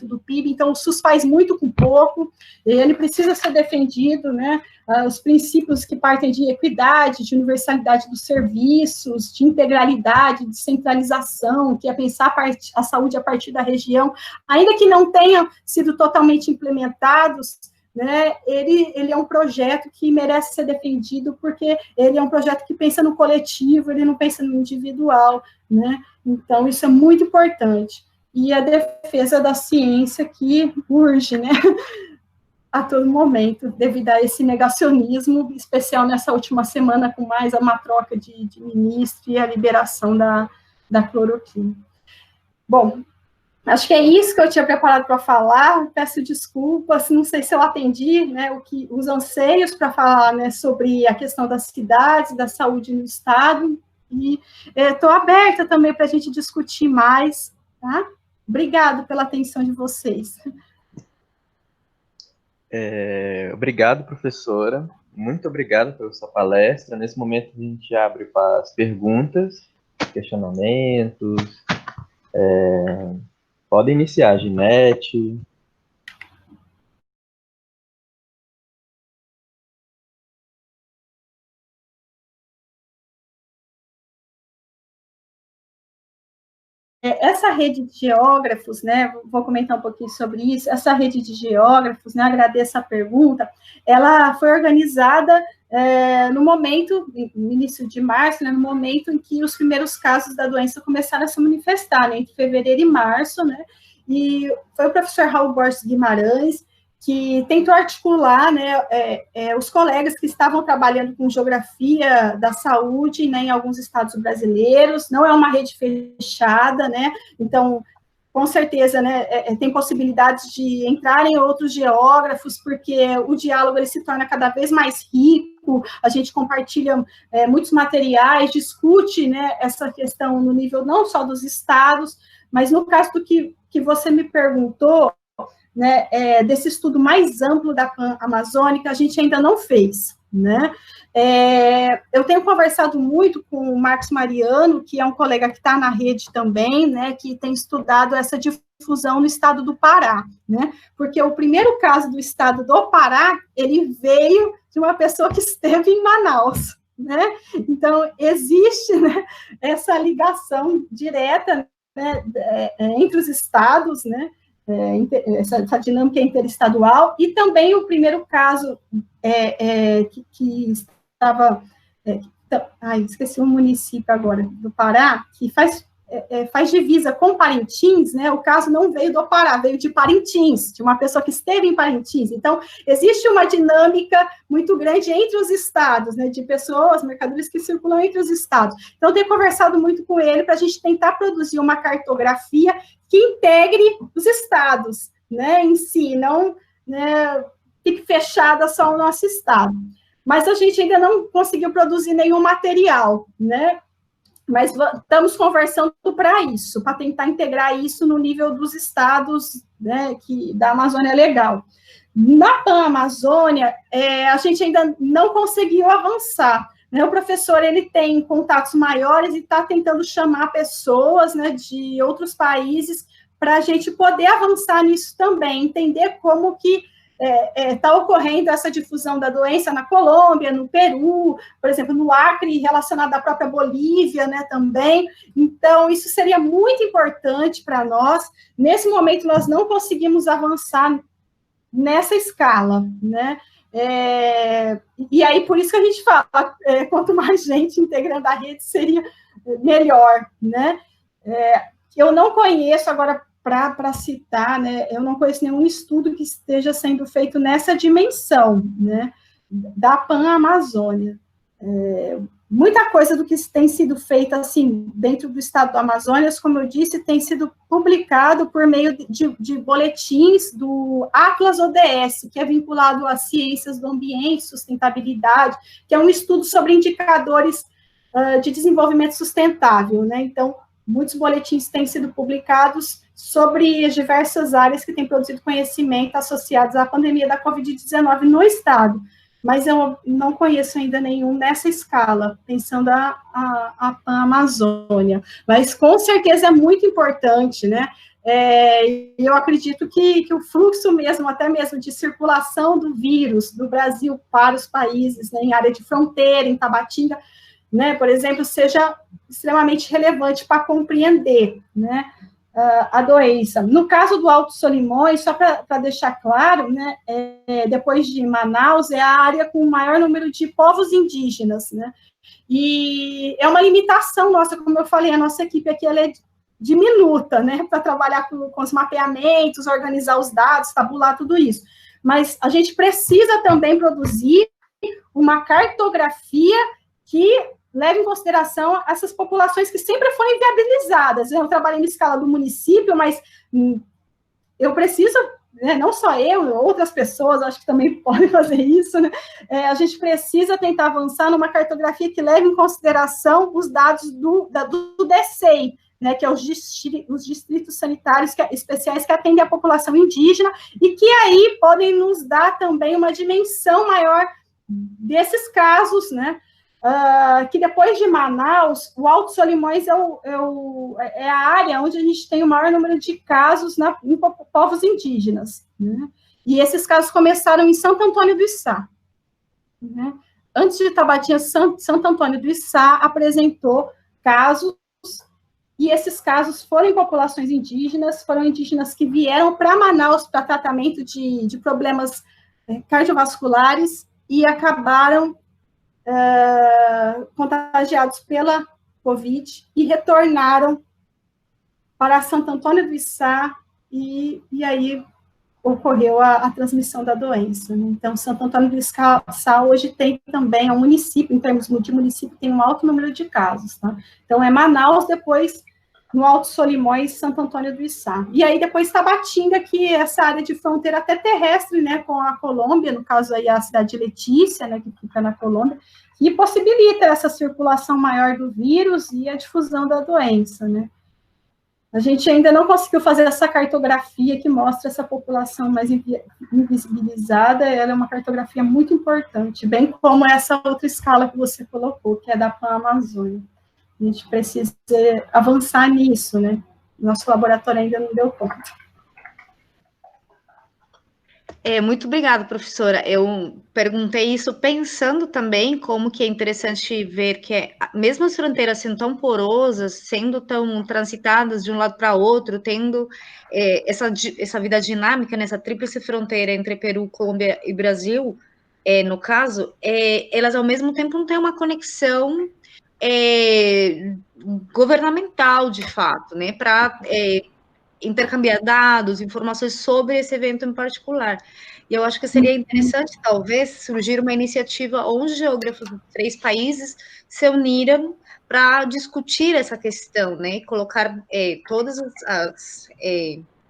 do PIB, então o SUS faz muito com pouco, ele precisa ser defendido, né, os princípios que partem de equidade, de universalidade dos serviços, de integralidade, de centralização, que é pensar a saúde a partir da região, ainda que não tenham sido totalmente implementados, né, ele é um projeto que merece ser defendido, porque ele é um projeto que pensa no coletivo, ele não pensa no individual, né, então isso é muito importante. E a defesa da ciência que urge, né, a todo momento, devido a esse negacionismo, especial nessa última semana, com mais uma troca de ministro e a liberação da cloroquina. Bom, acho que é isso que eu tinha preparado para falar, peço desculpas, não sei se eu atendi, né, os anseios para falar, né, sobre a questão das cidades, da saúde no estado, e estou aberta também para a gente discutir mais, tá? Obrigado pela atenção de vocês. Obrigado, professora. Muito obrigado pela sua palestra. Nesse momento, a gente abre para as perguntas, questionamentos. Pode iniciar, Ginete. essa rede de geógrafos, né, vou comentar um pouquinho sobre isso, essa rede de geógrafos, né, agradeço a pergunta, ela foi organizada no momento, no início de março, né, no momento em que os primeiros casos da doença começaram a se manifestar, né, entre fevereiro e março, né, e foi o professor Raul Borges Guimarães que tentou articular, né, os colegas que estavam trabalhando com geografia da saúde, né, em alguns estados brasileiros. Não é uma rede fechada, né, então, com certeza, né, tem possibilidades de entrarem outros geógrafos, porque o diálogo ele se torna cada vez mais rico, a gente compartilha muitos materiais, discute, né, essa questão no nível não só dos estados, mas no caso do que você me perguntou, né, desse estudo mais amplo da Pan Amazônica, a gente ainda não fez, né? Eu tenho conversado muito com o Marcos Mariano, que é um colega que está na rede também, né, que tem estudado essa difusão no estado do Pará, né? Porque o primeiro caso do estado do Pará, ele veio de uma pessoa que esteve em Manaus, né? Então, existe, né, essa ligação direta, né, entre os estados, né? Essa dinâmica interestadual, e também o primeiro caso que estava... esqueci o município agora, do Pará, que faz divisa com Parintins, né? O caso não veio do Pará, veio de Parintins, de uma pessoa que esteve em Parintins. Então, existe uma dinâmica muito grande entre os estados, né? De pessoas, mercadorias que circulam entre os estados. Então, eu tenho conversado muito com ele para a gente tentar produzir uma cartografia que integre os estados, né? Em si, não, né, fique fechada só o nosso estado. Mas a gente ainda não conseguiu produzir nenhum material, né? Mas estamos conversando para isso, para tentar integrar isso no nível dos estados, né, da Amazônia Legal. Na Pan Amazônia, a gente ainda não conseguiu avançar, né? O professor ele tem contatos maiores e está tentando chamar pessoas, né, de outros países para a gente poder avançar nisso também, entender como que está ocorrendo essa difusão da doença na Colômbia, no Peru, por exemplo, no Acre, relacionado à própria Bolívia, né, também. Então, isso seria muito importante para nós. Nesse momento, nós não conseguimos avançar nessa escala, né? E aí, por isso que a gente fala, quanto mais gente integrando a rede, seria melhor, né? Eu não conheço, agora, para citar, né, eu não conheço nenhum estudo que esteja sendo feito nessa dimensão, né, da Pan Amazônia. Muita coisa do que tem sido feita, assim, dentro do estado do Amazonas, como eu disse, tem sido publicado por meio de boletins do Atlas ODS, que é vinculado às ciências do ambiente, sustentabilidade, que é um estudo sobre indicadores de desenvolvimento sustentável, né, então, muitos boletins têm sido publicados sobre as diversas áreas que têm produzido conhecimento associados à pandemia da Covid-19 no estado, mas eu não conheço ainda nenhum nessa escala, pensando a Pan Amazônia, mas com certeza é muito importante, né? Eu acredito que o fluxo mesmo, até mesmo de circulação do vírus do Brasil para os países, né, em área de fronteira, em Tabatinga, né, por exemplo, seja extremamente relevante para compreender, né, a doença. No caso do Alto Solimões, só para deixar claro, né, depois de Manaus, é a área com o maior número de povos indígenas, né, e é uma limitação nossa, como eu falei, a nossa equipe aqui ela é diminuta, né, para trabalhar com os mapeamentos, organizar os dados, tabular tudo isso, mas a gente precisa também produzir uma cartografia que leve em consideração essas populações que sempre foram inviabilizadas. Eu trabalhei em escala do município, mas eu preciso, né, não só eu, outras pessoas, acho que também podem fazer isso, né? A gente precisa tentar avançar numa cartografia que leve em consideração os dados do DECEI, né, que é os distritos sanitários especiais que atendem a população indígena, e que aí podem nos dar também uma dimensão maior desses casos, né, que depois de Manaus, o Alto Solimões é a área onde a gente tem o maior número de casos em povos indígenas, né? E esses casos começaram em Santo Antônio do Içá, né? Antes de Tabatinga, Santo Antônio do Içá apresentou casos e esses casos foram em populações indígenas, foram indígenas que vieram para Manaus para tratamento de problemas cardiovasculares e acabaram contagiados pela Covid e retornaram para Santo Antônio do Içá, e aí ocorreu a transmissão da doença, né? Então, Santo Antônio do Içá hoje tem também, é um município, em termos de município, tem um alto número de casos, tá? Então, é Manaus, depois no Alto Solimões, Santo Antônio do Içá. E aí, depois Tabatinga, que é essa área de fronteira até terrestre, né, com a Colômbia, no caso aí a cidade de Letícia, né, que fica na Colômbia, que possibilita essa circulação maior do vírus e a difusão da doença, né. A gente ainda não conseguiu fazer essa cartografia que mostra essa população mais invisibilizada, ela é uma cartografia muito importante, bem como essa outra escala que você colocou, que é da Pan-Amazônia. A gente precisa avançar nisso, né? Nosso laboratório ainda não deu conta. Muito obrigada, professora. Eu perguntei isso pensando também como que é interessante ver que mesmo as fronteiras sendo tão porosas, sendo tão transitadas de um lado para outro, tendo essa vida dinâmica nessa tríplice fronteira entre Peru, Colômbia e Brasil, no caso, elas ao mesmo tempo não têm uma conexão governamental, de fato, né, para intercambiar dados, informações sobre esse evento em particular. E eu acho que seria interessante, talvez, surgir uma iniciativa onde geógrafos de 3 países se uniram para discutir essa questão, né, e colocar todas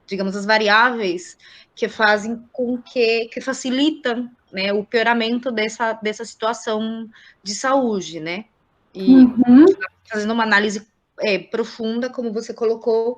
digamos, as variáveis que fazem com que facilitam, né, o pioramento dessa situação de saúde, né, e fazendo uma análise profunda, como você colocou,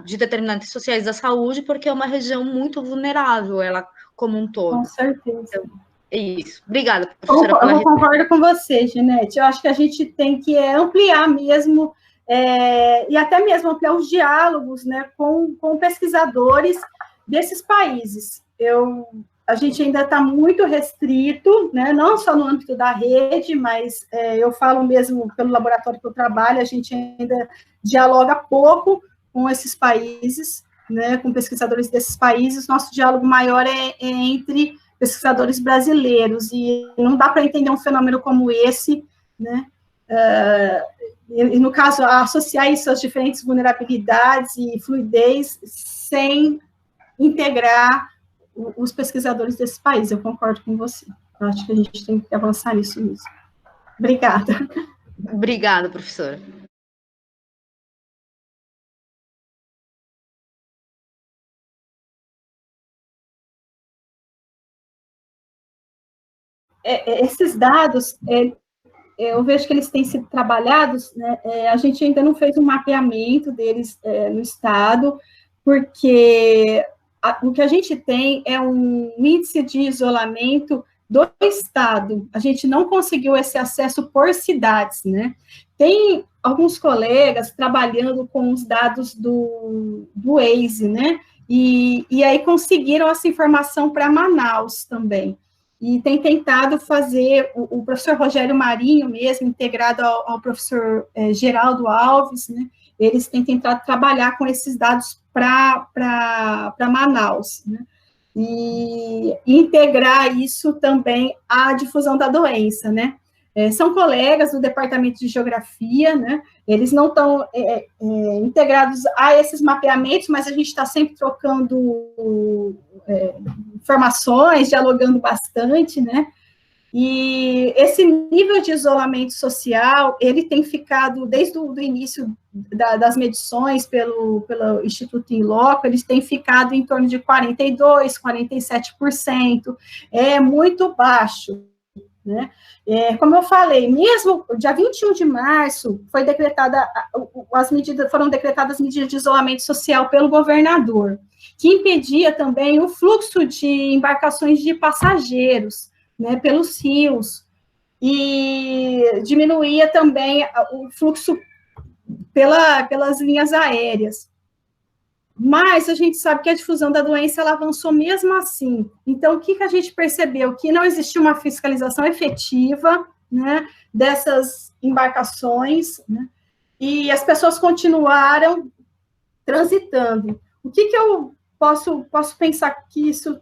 de determinantes sociais da saúde, porque é uma região muito vulnerável, ela como um todo. Com certeza. Então, é isso. Obrigada, professora. Eu concordo com você, Ginete. Eu acho que a gente tem que ampliar mesmo, e até mesmo ampliar os diálogos, né, com pesquisadores desses países. A gente ainda está muito restrito, né, não só no âmbito da rede, mas eu falo mesmo pelo laboratório que eu trabalho, a gente ainda dialoga pouco com esses países, né, com pesquisadores desses países. Nosso diálogo maior é entre pesquisadores brasileiros, e não dá para entender um fenômeno como esse, né, e no caso, associar isso às diferentes vulnerabilidades e fluidez, sem integrar os pesquisadores desse país. Eu concordo com você. Eu acho que a gente tem que avançar nisso mesmo. Obrigada. Obrigada, professora. Esses dados, eu vejo que eles têm sido trabalhados, né, a gente ainda não fez um mapeamento deles no Estado, porque o que a gente tem é um índice de isolamento do Estado. A gente não conseguiu esse acesso por cidades, né? Tem alguns colegas trabalhando com os dados do Waze, né? E aí conseguiram essa informação para Manaus também. E tem tentado fazer, o professor Rogério Marinho mesmo, integrado ao professor Geraldo Alves, né? Eles têm tentado trabalhar com esses dados para Manaus, né? E integrar isso também à difusão da doença, né? São colegas do Departamento de Geografia, né? Eles não estão integrados a esses mapeamentos, mas a gente está sempre trocando informações, dialogando bastante, né? E esse nível de isolamento social, ele tem ficado, desde o início das medições pelo Instituto In Loco, eles têm ficado em torno de 42%, 47%, é muito baixo, né? Como eu falei, mesmo dia 21 de março, foram decretadas medidas de isolamento social pelo governador, que impedia também o fluxo de embarcações de passageiros, né, pelos rios, e diminuía também o fluxo pelas linhas aéreas. Mas a gente sabe que a difusão da doença, ela avançou mesmo assim. Então, o que a gente percebeu? Que não existia uma fiscalização efetiva, né, dessas embarcações, né, e as pessoas continuaram transitando. O que eu posso pensar que isso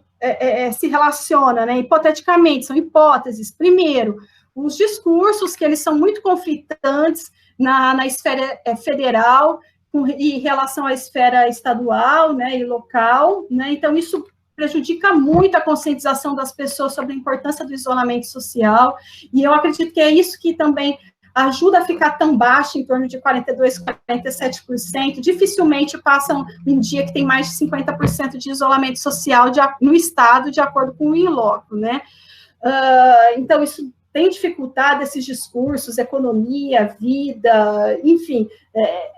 se relaciona, né? Hipoteticamente, são hipóteses. Primeiro, os discursos, que eles são muito conflitantes na esfera federal, em relação à esfera estadual, né, e local, né? Então, isso prejudica muito a conscientização das pessoas sobre a importância do isolamento social, e eu acredito que é isso que também ajuda a ficar tão baixa, em torno de 42%, 47%, dificilmente passam um dia que tem mais de 50% de isolamento social no estado, de acordo com o ILOC, né? Então, isso tem dificultado esses discursos, economia, vida, enfim,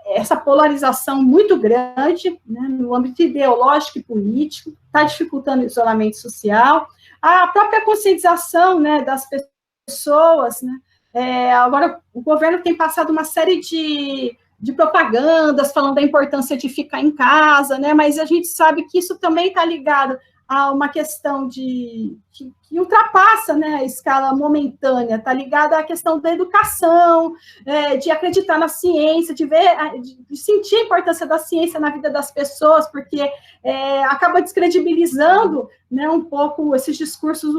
essa polarização muito grande, né, no âmbito ideológico e político, está dificultando o isolamento social, a própria conscientização, né, das pessoas, né. Agora, o governo tem passado uma série de propagandas falando da importância de ficar em casa, né, mas a gente sabe que isso também está ligado a uma questão que ultrapassa, né, a escala momentânea, está ligada à questão da educação, de acreditar na ciência, de sentir a importância da ciência na vida das pessoas, porque acaba descredibilizando, né, um pouco esses discursos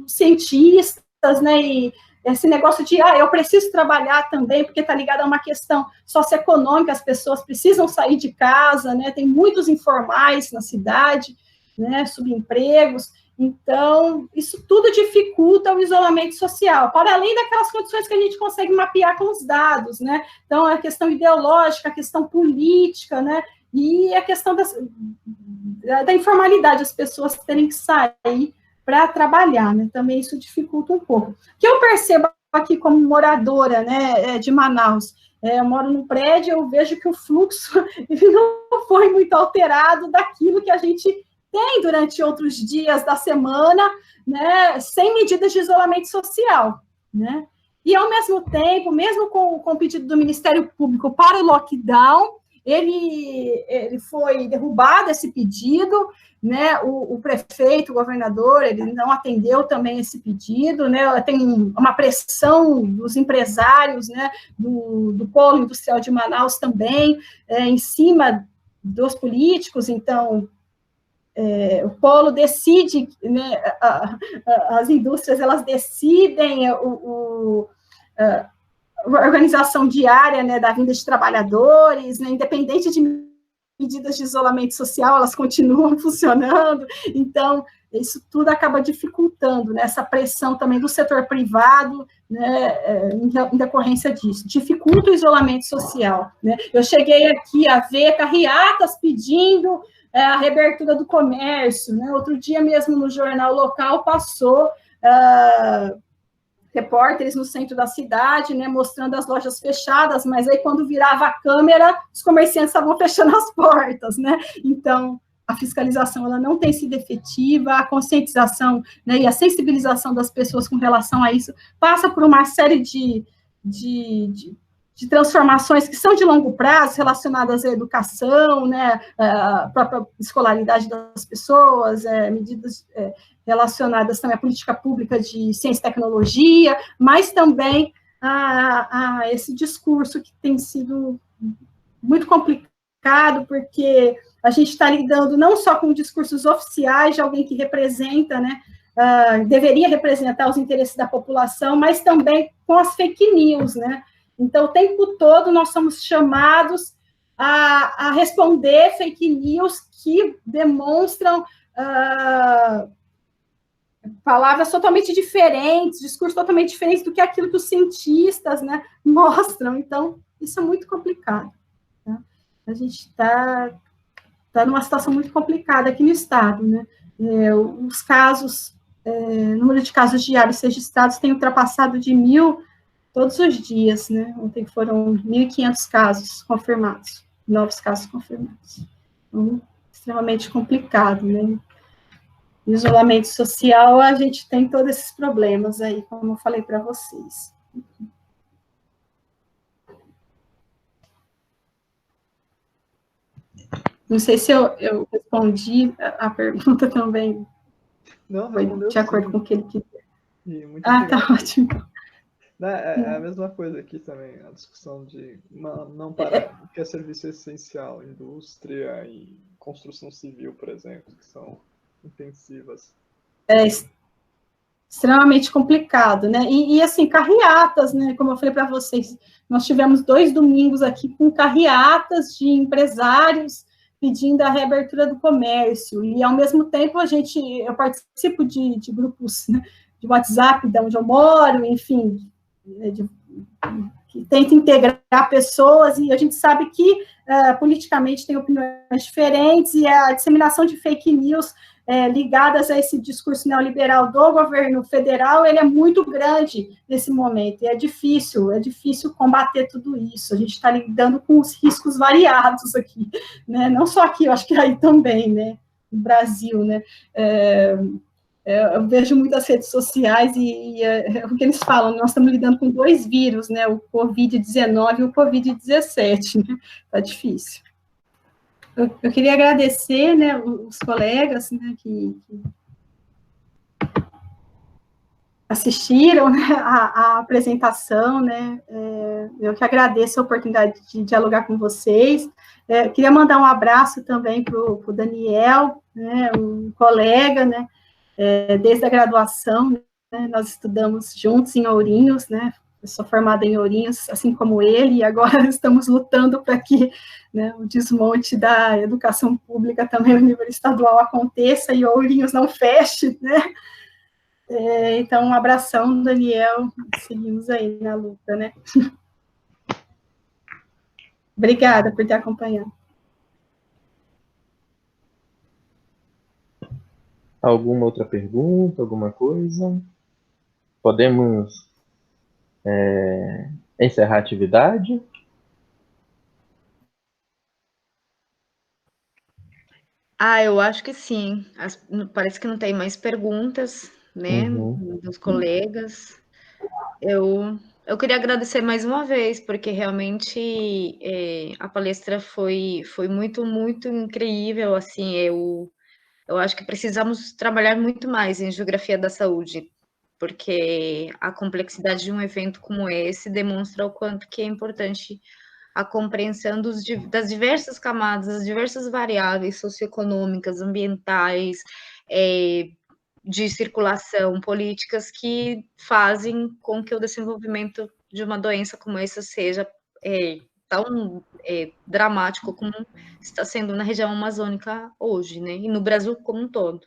cientistas, né, e esse negócio de, eu preciso trabalhar também, porque está ligado a uma questão socioeconômica, as pessoas precisam sair de casa, né, tem muitos informais na cidade, né, subempregos, então, isso tudo dificulta o isolamento social, para além daquelas condições que a gente consegue mapear com os dados, né, então, a questão ideológica, a questão política, né, e a questão da informalidade, as pessoas terem que sair para trabalhar, né, também isso dificulta um pouco. O que eu percebo aqui como moradora, né, de Manaus, eu moro num prédio, eu vejo que o fluxo não foi muito alterado daquilo que a gente tem durante outros dias da semana, né, sem medidas de isolamento social, né, e ao mesmo tempo, mesmo com o pedido do Ministério Público para o lockdown, ele foi derrubado, esse pedido, né, o prefeito, o governador, ele não atendeu também esse pedido, né, tem uma pressão dos empresários, né, do polo industrial de Manaus também, em cima dos políticos, a polo decide, né, as indústrias, elas decidem a organização diária, né, da vinda de trabalhadores, né, independente de medidas de isolamento social, elas continuam funcionando, então, isso tudo acaba dificultando, né, essa pressão também do setor privado, né, em decorrência disso, dificulta o isolamento social, né. Eu cheguei aqui a ver carreatas pedindo a reabertura do comércio, né? Outro dia mesmo no jornal local passou repórteres no centro da cidade, né, mostrando as lojas fechadas, mas aí quando virava a câmera, os comerciantes estavam fechando as portas, né? Então, a fiscalização ela não tem sido efetiva, a conscientização, né, e a sensibilização das pessoas com relação a isso passa por uma série de transformações que são de longo prazo, relacionadas à educação, né, à própria escolaridade das pessoas, medidas relacionadas também à política pública de ciência e tecnologia, mas também a esse discurso que tem sido muito complicado, porque a gente está lidando não só com discursos oficiais de alguém que representa, né, deveria representar os interesses da população, mas também com as fake news, né. Então, o tempo todo nós somos chamados a responder fake news que demonstram palavras totalmente diferentes, discursos totalmente diferentes do que aquilo que os cientistas, né, mostram. Então, isso é muito complicado. Tá? A gente está numa situação muito complicada aqui no estado, né? Os casos, o número de casos diários registrados tem ultrapassado de 1.000 todos os dias, né? Ontem foram 1.500 casos confirmados, novos casos confirmados. Então, extremamente complicado, né? Isolamento social, a gente tem todos esses problemas aí, como eu falei para vocês. Não sei se eu respondi a pergunta também. Não, foi de acordo com o que ele queria. Muito tá ótimo. Né, é a mesma coisa aqui também, a discussão de não parar, o que é serviço essencial, indústria e construção civil, por exemplo, que são intensivas. É extremamente complicado, né? E assim, carreatas, né? Como eu falei para vocês, nós tivemos 2 domingos aqui com carreatas de empresários pedindo a reabertura do comércio, e ao mesmo tempo eu participo de grupos, né, de WhatsApp, de onde eu moro, enfim, né, que tenta integrar pessoas, e a gente sabe que politicamente tem opiniões diferentes, e a disseminação de fake news ligadas a esse discurso neoliberal do governo federal, ele é muito grande nesse momento, e é difícil combater tudo isso. A gente está lidando com os riscos variados aqui, né? Não só aqui, eu acho que aí também, né? No Brasil, né? Eu vejo muitas redes sociais e o que eles falam, nós estamos lidando com 2 vírus, né? O Covid-19 e o Covid-17, né? Tá difícil. Eu queria agradecer, né, os colegas, né, que assistiram, né, a apresentação, né, eu que agradeço a oportunidade de dialogar com vocês. Queria mandar um abraço também para o Daniel, né, um colega, né, desde a graduação, né, nós estudamos juntos em Ourinhos, né, eu sou formada em Ourinhos, assim como ele, e agora estamos lutando para que, né, o desmonte da educação pública também no nível estadual aconteça e Ourinhos não feche, né? Então, um abração, Daniel, seguimos aí na luta, né? Obrigada por ter acompanhado. Alguma outra pergunta, alguma coisa? Podemos encerrar a atividade? Eu acho que sim. Parece que não tem mais perguntas, né, dos colegas. Eu queria agradecer mais uma vez, porque realmente a palestra foi muito, muito incrível, assim, eu acho que precisamos trabalhar muito mais em geografia da saúde, porque a complexidade de um evento como esse demonstra o quanto que é importante a compreensão das diversas camadas, das diversas variáveis socioeconômicas, ambientais, de circulação, políticas que fazem com que o desenvolvimento de uma doença como essa seja tão dramático como está sendo na região amazônica hoje, né? E no Brasil como um todo.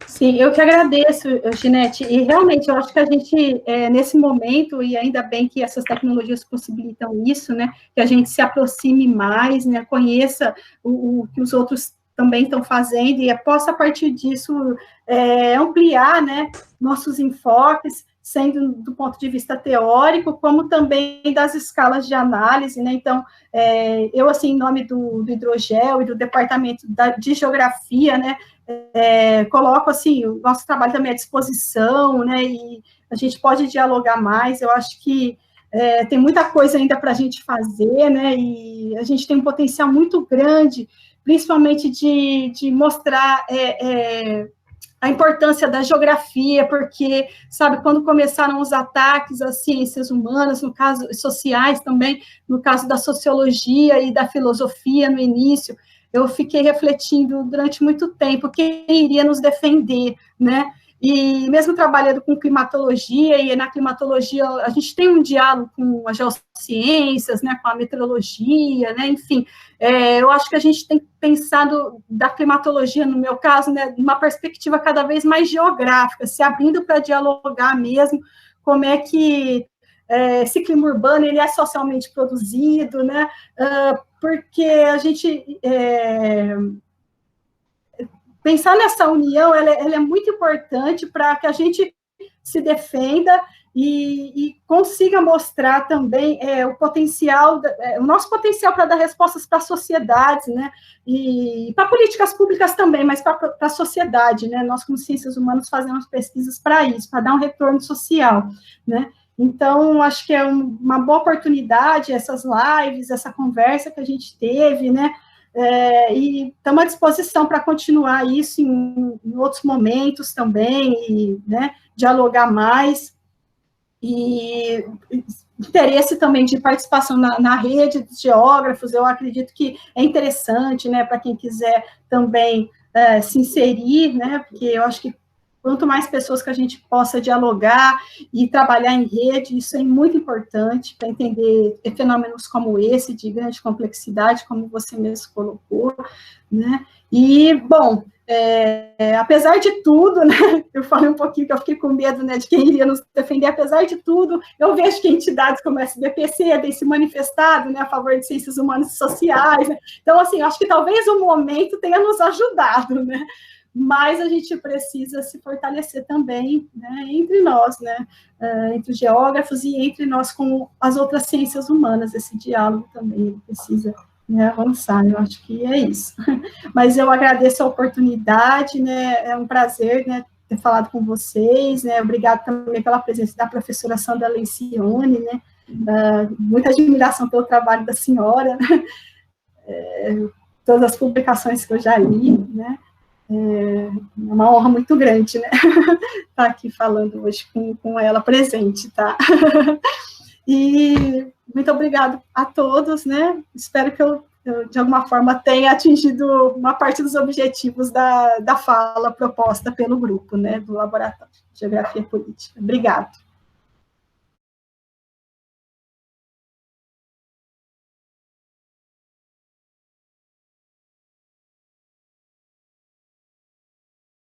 Sim, eu que agradeço, Ginete, e realmente eu acho que a gente, nesse momento, e ainda bem que essas tecnologias possibilitam isso, né, que a gente se aproxime mais, né, conheça o que os outros também estão fazendo, e possa, a partir disso, ampliar, né, nossos enfoques, sendo do ponto de vista teórico, como também das escalas de análise, né, então, eu, assim, em nome do Hidrogel e do Departamento de Geografia, né, coloco, assim, o nosso trabalho também à disposição, né, e a gente pode dialogar mais. Eu acho que tem muita coisa ainda para a gente fazer, né, e a gente tem um potencial muito grande, principalmente de mostrar a importância da geografia, porque, sabe, quando começaram os ataques às ciências humanas, no caso, sociais também, no caso da sociologia e da filosofia no início, eu fiquei refletindo durante muito tempo quem iria nos defender, né? E mesmo trabalhando com climatologia, e na climatologia a gente tem um diálogo com as geociências, né, com a meteorologia, né, enfim, eu acho que a gente tem pensado da climatologia, no meu caso, né, numa perspectiva cada vez mais geográfica, se abrindo para dialogar mesmo como é que esse clima urbano ele é socialmente produzido, né, porque a gente pensar nessa união, ela é muito importante para que a gente se defenda e consiga mostrar também o potencial, o nosso potencial para dar respostas para as sociedades, né, e para políticas públicas também, mas para a sociedade, né, nós como ciências humanas fazemos pesquisas para isso, para dar um retorno social, né. Então, acho que é uma boa oportunidade essas lives, essa conversa que a gente teve, né, e estamos à disposição para continuar isso em outros momentos também, e, né, dialogar mais, e interesse também de participação na rede de geógrafos, eu acredito que é interessante, né, para quem quiser também se inserir, né, porque eu acho que quanto mais pessoas que a gente possa dialogar e trabalhar em rede, isso é muito importante para entender fenômenos como esse, de grande complexidade, como você mesmo colocou, né? E, bom, apesar de tudo, né, eu falei um pouquinho que eu fiquei com medo, né, de quem iria nos defender, apesar de tudo, eu vejo que entidades como a SBPC têm se manifestado, né, a favor de ciências humanas e sociais, né? Então, assim, eu acho que talvez o momento tenha nos ajudado, né, mas a gente precisa se fortalecer também, né, entre nós, né, entre os geógrafos e entre nós com as outras ciências humanas, esse diálogo também precisa, né, avançar, eu acho que é isso. Mas eu agradeço a oportunidade, né, é um prazer, né, ter falado com vocês, né, obrigado também pela presença da professora Sandra Lencioni, né, muita admiração pelo trabalho da senhora, todas as publicações que eu já li, né, é uma honra muito grande, né, estar aqui falando hoje com ela presente, tá? E muito obrigado a todos, né, espero que eu de alguma forma tenha atingido uma parte dos objetivos da fala proposta pelo grupo, né, do Laboratório de Geografia Política. Obrigado.